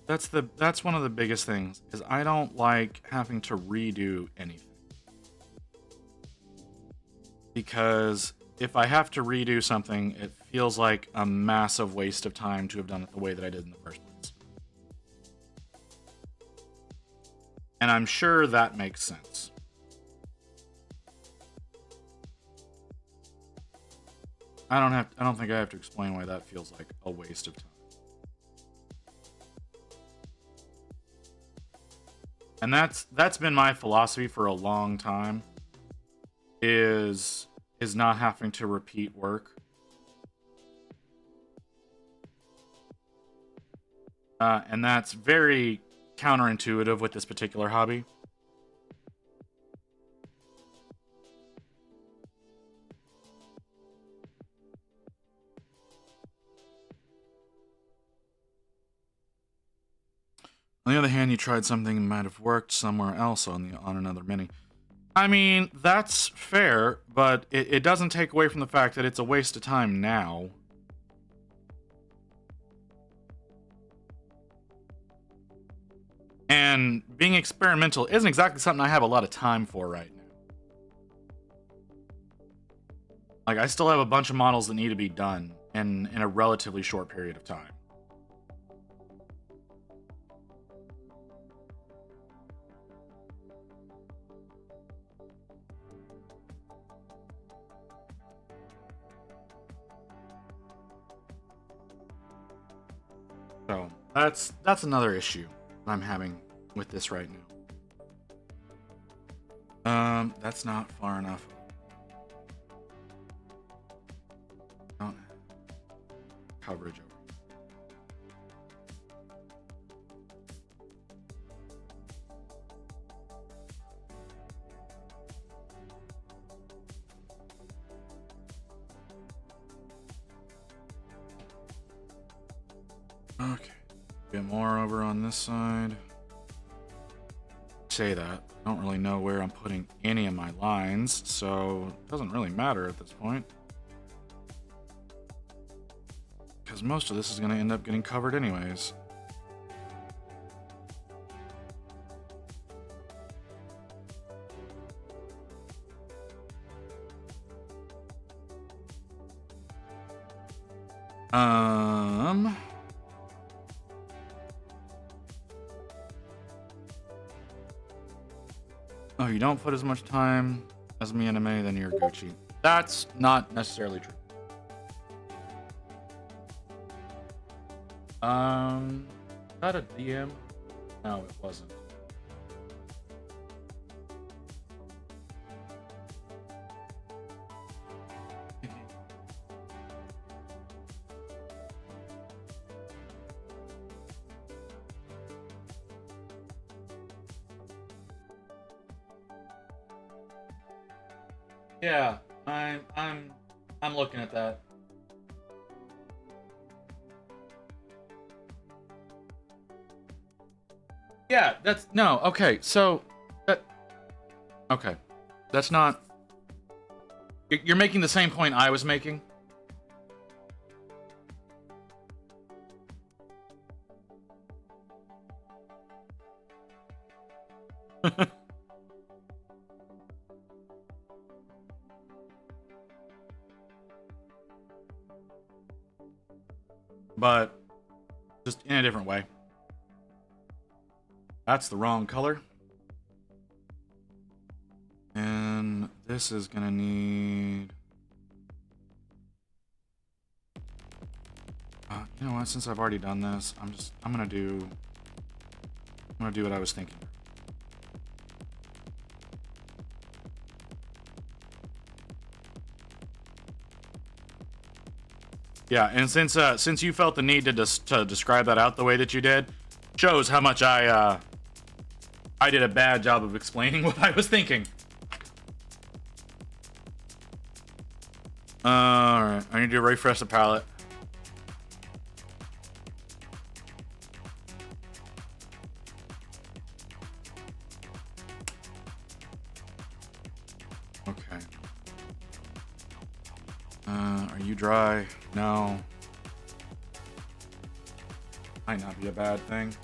That's one of the biggest things, is I don't like having to redo anything. Because if I have to redo something, it feels like a massive waste of time to have done it the way that I did in the first place. And I'm sure that makes sense. I don't think I have to explain why that feels like a waste of time. And that's been my philosophy for a long time, is not having to repeat work. And that's very counterintuitive with this particular hobby. On the other hand, you tried something that might have worked somewhere else on another mini. I mean, that's fair, but it doesn't take away from the fact that it's a waste of time now. And being experimental isn't exactly something I have a lot of time for right now. Like, I still have a bunch of models that need to be done in a relatively short period of time. So that's another issue I'm having with this right now. That's not far enough. Don't have coverage over. Okay, get more over on this side. Say that. I don't really know where I'm putting any of my lines, so it doesn't really matter at this point. Because most of this is going to end up getting covered anyways. Um. Oh, you don't put as much time as me anime, then you're Gucci. That's not necessarily true. Is that a DM? No, it wasn't. Yeah, I'm looking at that. Yeah, that's no, okay, so that okay. That's not you're making the same point I was making. But just in a different way. That's the wrong color. And this is gonna need... you know what, since I've already done this, I'm gonna do what I was thinking. Yeah, and since you felt the need to describe that out the way that you did, shows how much I did a bad job of explaining what I was thinking. Alright, I need to refresh the palette. Okay. Are you dry? No. Might not be a bad thing.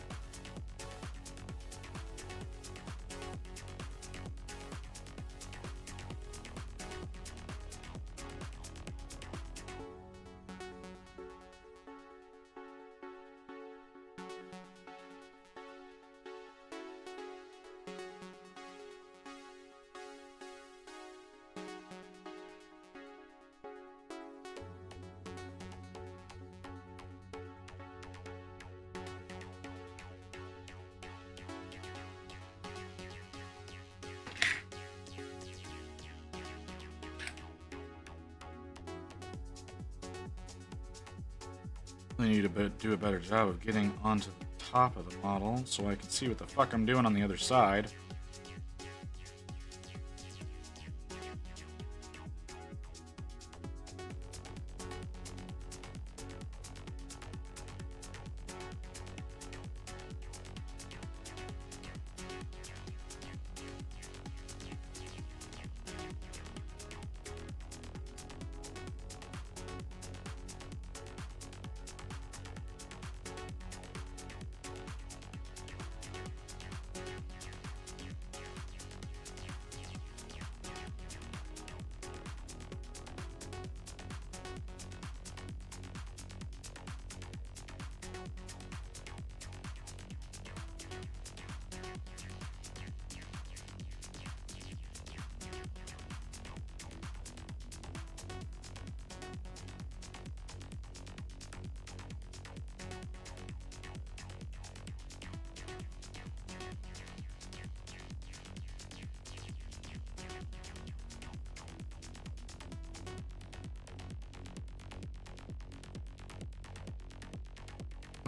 I need to do a better job of getting onto the top of the model so I can see what the fuck I'm doing on the other side.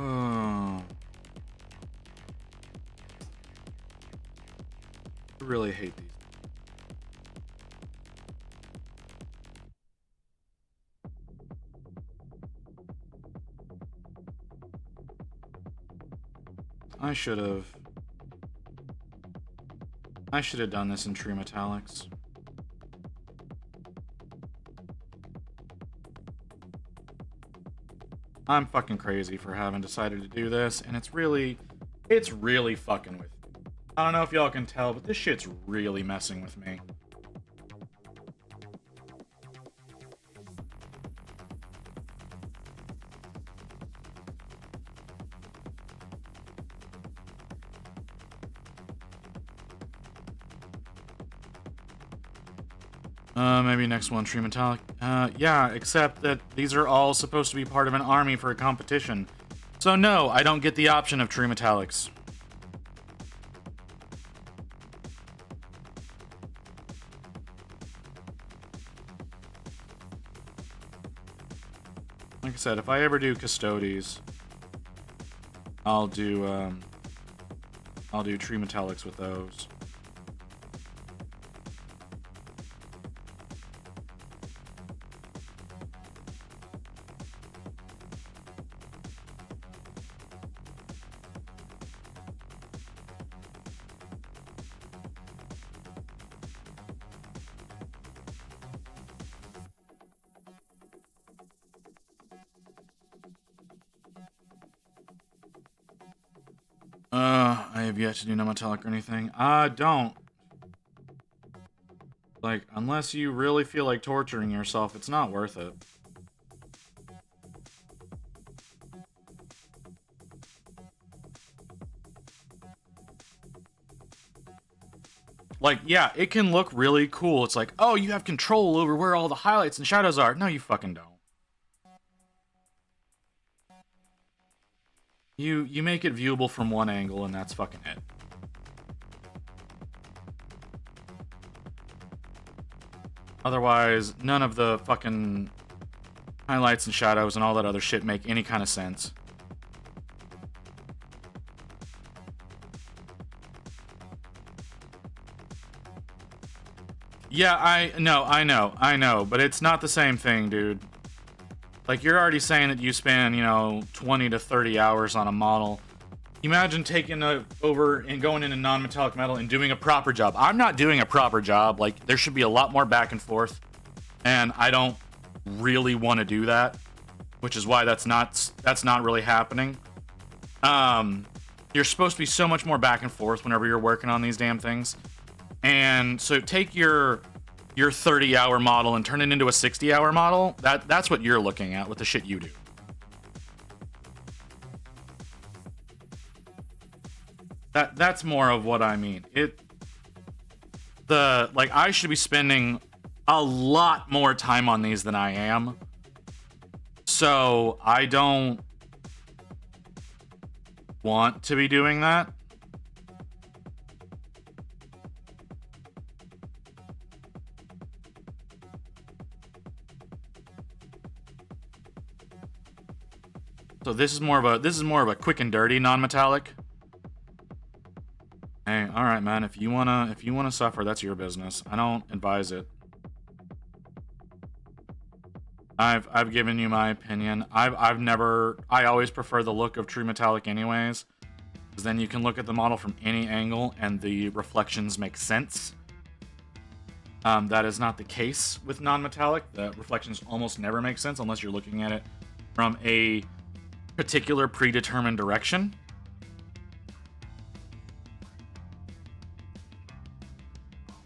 Oh. I really hate these. I should have done this in true metallics. I'm fucking crazy for having decided to do this, and it's really fucking with me. I don't know if y'all can tell, but this shit's really messing with me. Maybe next one, Tree Metallic. Yeah, except that these are all supposed to be part of an army for a competition. So no, I don't get the option of Tree Metallics. Like I said, if I ever do Custodes, I'll do Tree Metallics with those. I have yet to do no metallic or anything. Don't. Like, unless you really feel like torturing yourself, it's not worth it. Like, yeah, it can look really cool. It's like, oh, you have control over where all the highlights and shadows are. No, you fucking don't. You make it viewable from one angle, and that's fucking it. Otherwise, none of the fucking highlights and shadows and all that other shit make any kind of sense. Yeah, I know, but it's not the same thing, dude. Like, you're already saying that you spend, 20 to 30 hours on a model. Imagine taking over and going into non-metallic metal and doing a proper job. I'm not doing a proper job. Like, there should be a lot more back and forth, and I don't really want to do that, which is why that's not really happening. You're supposed to be so much more back and forth whenever you're working on these damn things. And so take your 30-hour model and turn it into a 60-hour model. That's what you're looking at with the shit you do. That's more of what I mean. I should be spending a lot more time on these than I am. So I don't want to be doing that. So this is more of a quick and dirty non-metallic. Hey, all right, man. If you wanna suffer, that's your business. I don't advise it. I've given you my opinion. I always prefer the look of true metallic, anyways, because then you can look at the model from any angle and the reflections make sense. That is not the case with non-metallic. The reflections almost never make sense unless you're looking at it from a particular predetermined direction.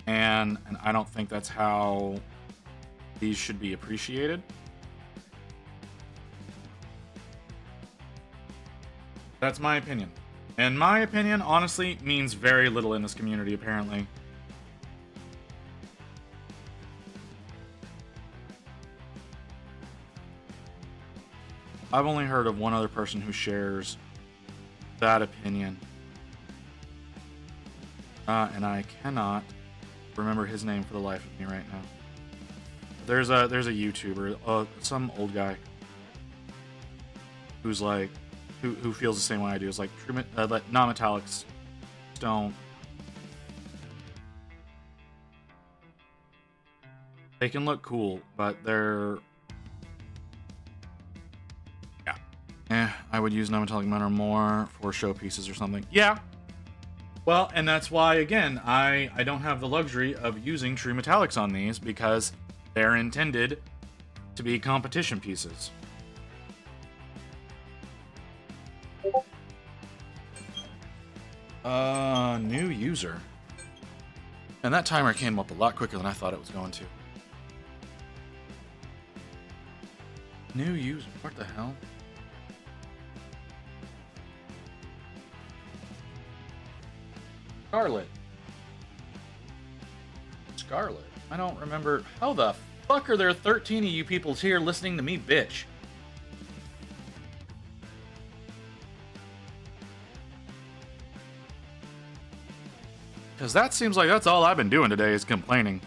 And I don't think that's how these should be appreciated. That's my opinion. And my opinion, honestly, means very little in this community, apparently. I've only heard of one other person who shares that opinion. And I cannot remember his name for the life of me right now. There's a YouTuber, some old guy who's like, who feels the same way I do. It's like non-metallics don't. They can look cool, but they're. Yeah. I would use non-metallic metal more for showpieces or something. Yeah. Well, and that's why, again, I don't have the luxury of using true metallics on these because they're intended to be competition pieces. New user. And that timer came up a lot quicker than I thought it was going to. New user. What the hell? Scarlet. I don't remember. How the fuck are there 13 of you people here listening to me, bitch? Because that seems like that's all I've been doing today is complaining.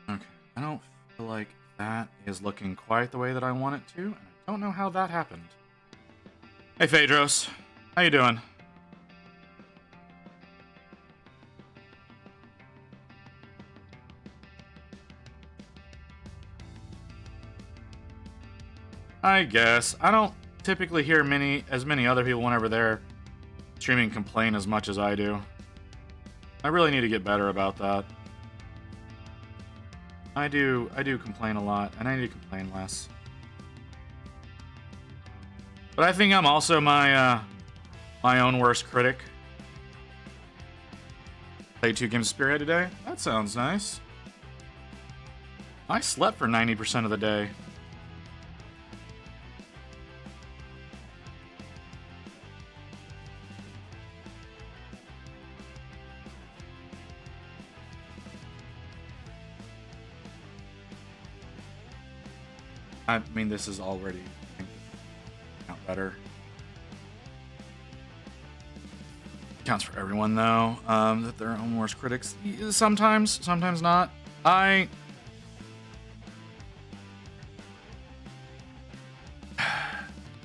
Okay, I don't feel like that is looking quite the way that I want it to, and I don't know how that happened. Hey, Phaedros. How you doing? I guess. I don't typically hear as many other people whenever they're streaming complain as much as I do. I really need to get better about that. I do complain a lot, and I need to complain less. But I think I'm also my my own worst critic. Played 2 games of Spearhead today. That sounds nice. I slept for 90% of the day. I mean, this is already not better. Counts for everyone though. That their own worst critics. Sometimes not. I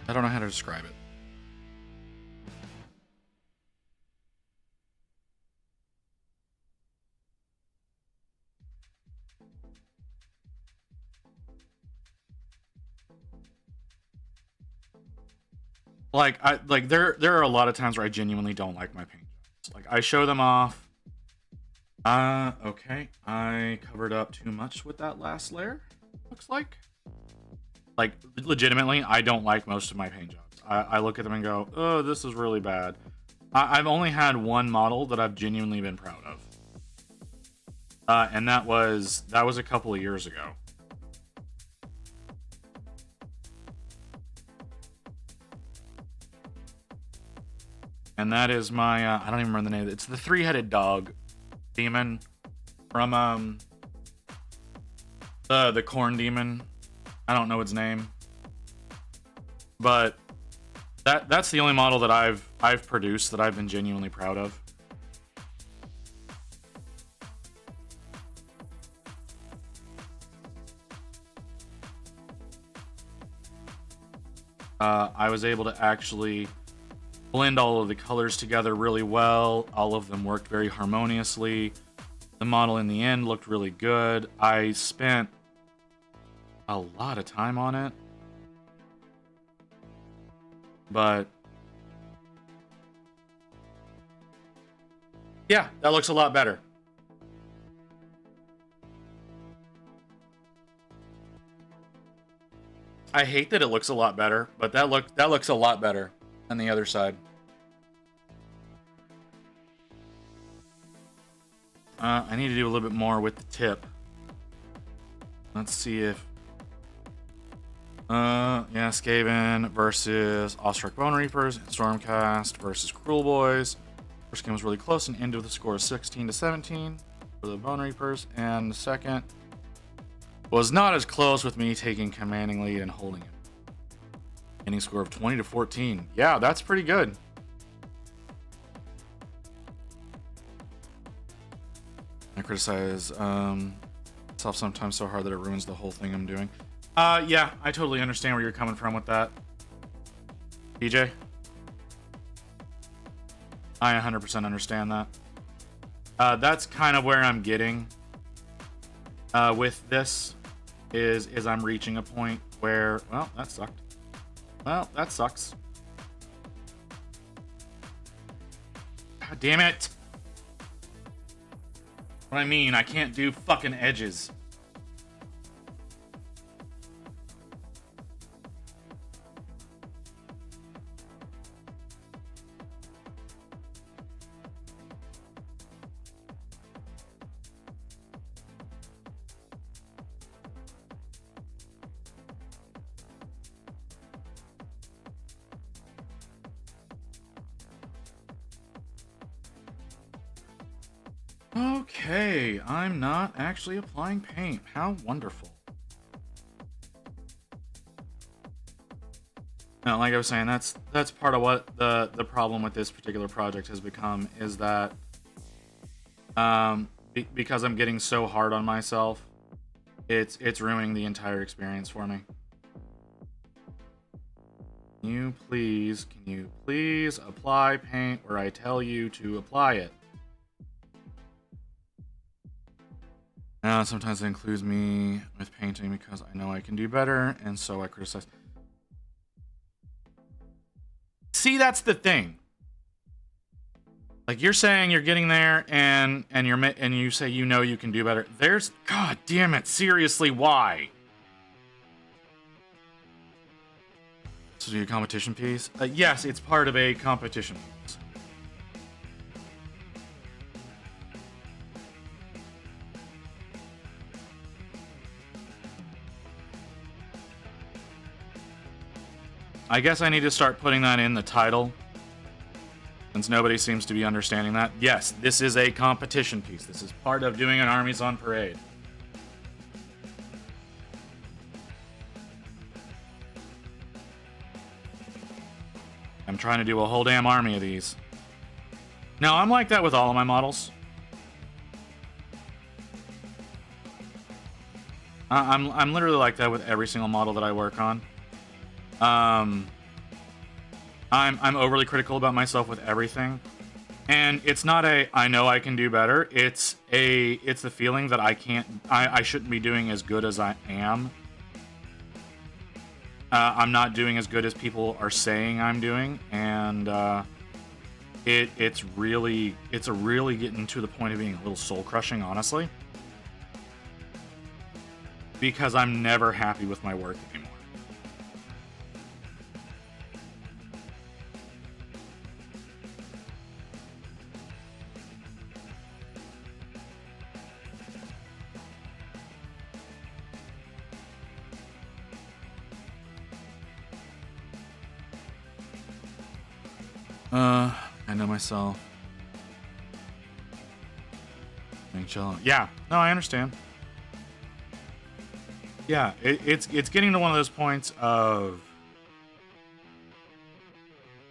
don't know how to describe it. There are a lot of times where I genuinely don't like my paint jobs. Like I show them off. Okay. I covered up too much with that last layer. Looks like. Like legitimately, I don't like most of my paint jobs. I look at them and go, oh, this is really bad. I've only had one model that I've genuinely been proud of. And that was a couple of years ago. And that is my, I don't even remember the name. It's the 3-headed dog demon from, the corn demon. I don't know its name. But that's the only model that I've produced that I've been genuinely proud of. I was able to actually blend all of the colors together really well. All of them worked very harmoniously. The model in the end looked really good. I spent a lot of time on it. But yeah, that looks a lot better. I hate that it looks a lot better, but that looks a lot better than the other side. I need to do a little bit more with the tip. Let's see if yeah, Skaven versus Awestruck Bone Reapers, Stormcast versus Cruel Boys. First game was really close and ended with a score of 16-17 for the Bone Reapers, and the second was not as close with me taking commanding lead and holding it. Ending score of 20-14. Yeah, that's pretty good. I criticize myself sometimes so hard that it ruins the whole thing I'm doing. Yeah, I totally understand where you're coming from with that, DJ. I 100% understand that. That's kind of where I'm getting with this. Is I'm reaching a point where, well, that sucked. Well, that sucks. God damn it. What I mean, I can't do fucking edges. Okay, I'm not actually applying paint. How wonderful. No, like I was saying, that's part of what the problem with this particular project has become, is that because I'm getting so hard on myself, it's ruining the entire experience for me. Can you please apply paint where I tell you to apply it? Sometimes it includes me with painting because I know I can do better, and so I criticize. See, that's the thing. Like, you're saying you're getting there, and you say you know you can do better. God damn it, seriously, why? So do a competition piece? Yes, it's part of a competition piece. I guess I need to start putting that in the title, since nobody seems to be understanding that. Yes, this is a competition piece. This is part of doing an Armies on Parade. I'm trying to do a whole damn army of these. Now, I'm like that with all of my models. I'm literally like that with every single model that I work on. I'm overly critical about myself with everything, and it's not I know I can do better. It's the feeling that I shouldn't be doing as good as I am. I'm not doing as good as people are saying I'm doing, and it's really getting to the point of being a little soul crushing, honestly, because I'm never happy with my work anymore. I know myself. Yeah, no, I understand. Yeah, it's getting to one of those points of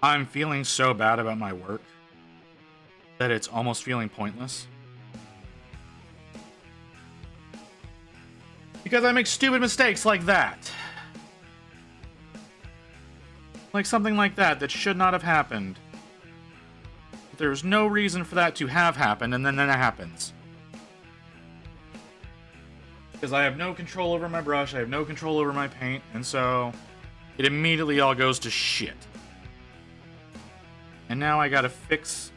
I'm feeling so bad about my work that it's almost feeling pointless. Because I make stupid mistakes like that. Like something like that should not have happened. There's no reason for that to have happened, and then it happens. Because I have no control over my brush, I have no control over my paint, and so it immediately all goes to shit. And now I gotta fix...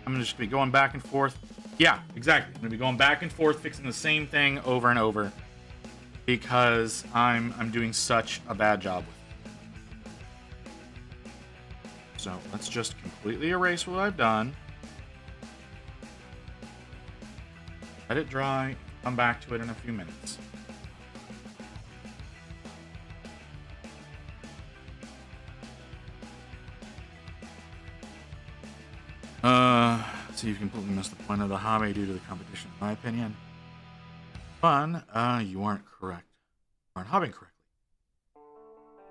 I'm just gonna be going back and forth. Yeah, exactly. I'm gonna be going back and forth, fixing the same thing over and over. Because I'm doing such a bad job with it. So let's just completely erase what I've done. Let it dry. Come back to it in a few minutes. So you completely missed the point of the hobby due to the competition, in my opinion. Fun, you aren't correct. You aren't hobbying correctly.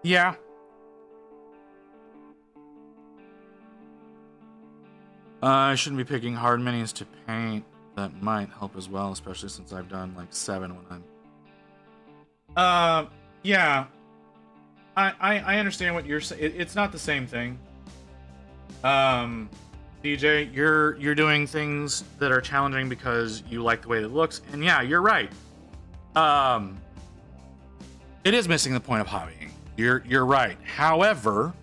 Yeah. I shouldn't be picking hard minis to paint. That might help as well, especially since I've done like 7 when I'm... yeah. I understand what you're saying. It's not the same thing. DJ, you're doing things that are challenging because you like the way it looks, and yeah, you're right. It is missing the point of hobbying. You're right. However,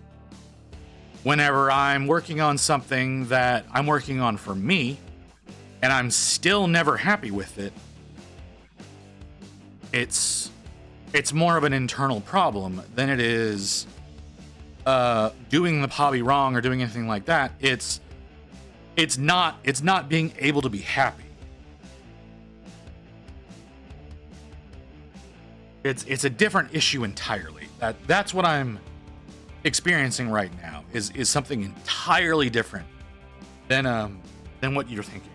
whenever I'm working on something that I'm working on for me, and I'm still never happy with it, it's more of an internal problem than it is doing the hobby wrong or doing anything like that. It's not being able to be happy. It's a different issue entirely. That's what I'm experiencing right now is something entirely different than what you're thinking.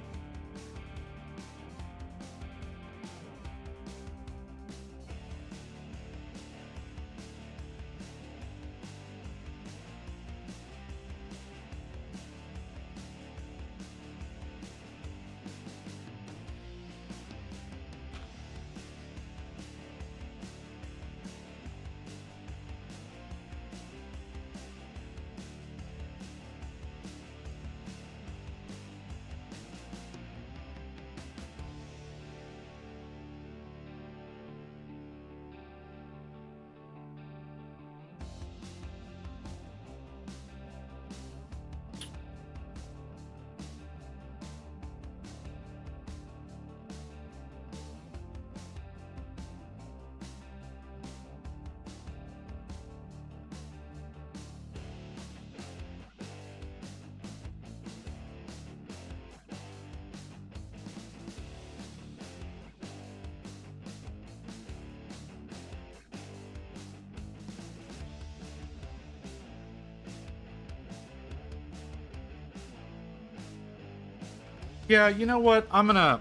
Yeah, you know what? I'm gonna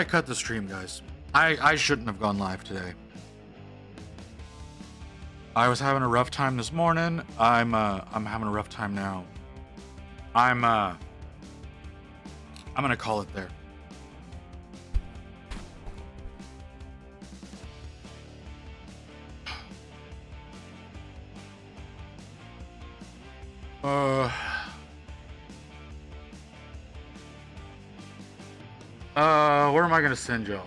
cut the stream, guys. I shouldn't have gone live today. I was having a rough time this morning. I'm having a rough time now. I'm gonna call it there. Where am I gonna send y'all?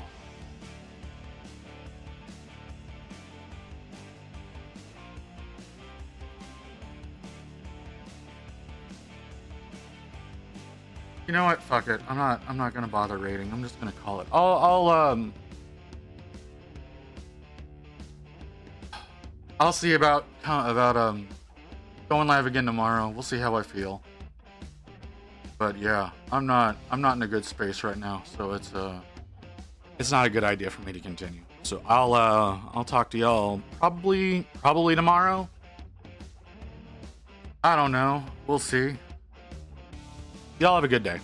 You know what? Fuck it. I'm not gonna bother rating. I'm just gonna call it. I'll see about going live again tomorrow. We'll see how I feel. But yeah, I'm not in a good space right now, so it's not a good idea for me to continue. So I'll talk to y'all probably tomorrow. I don't know. We'll see. Y'all have a good day.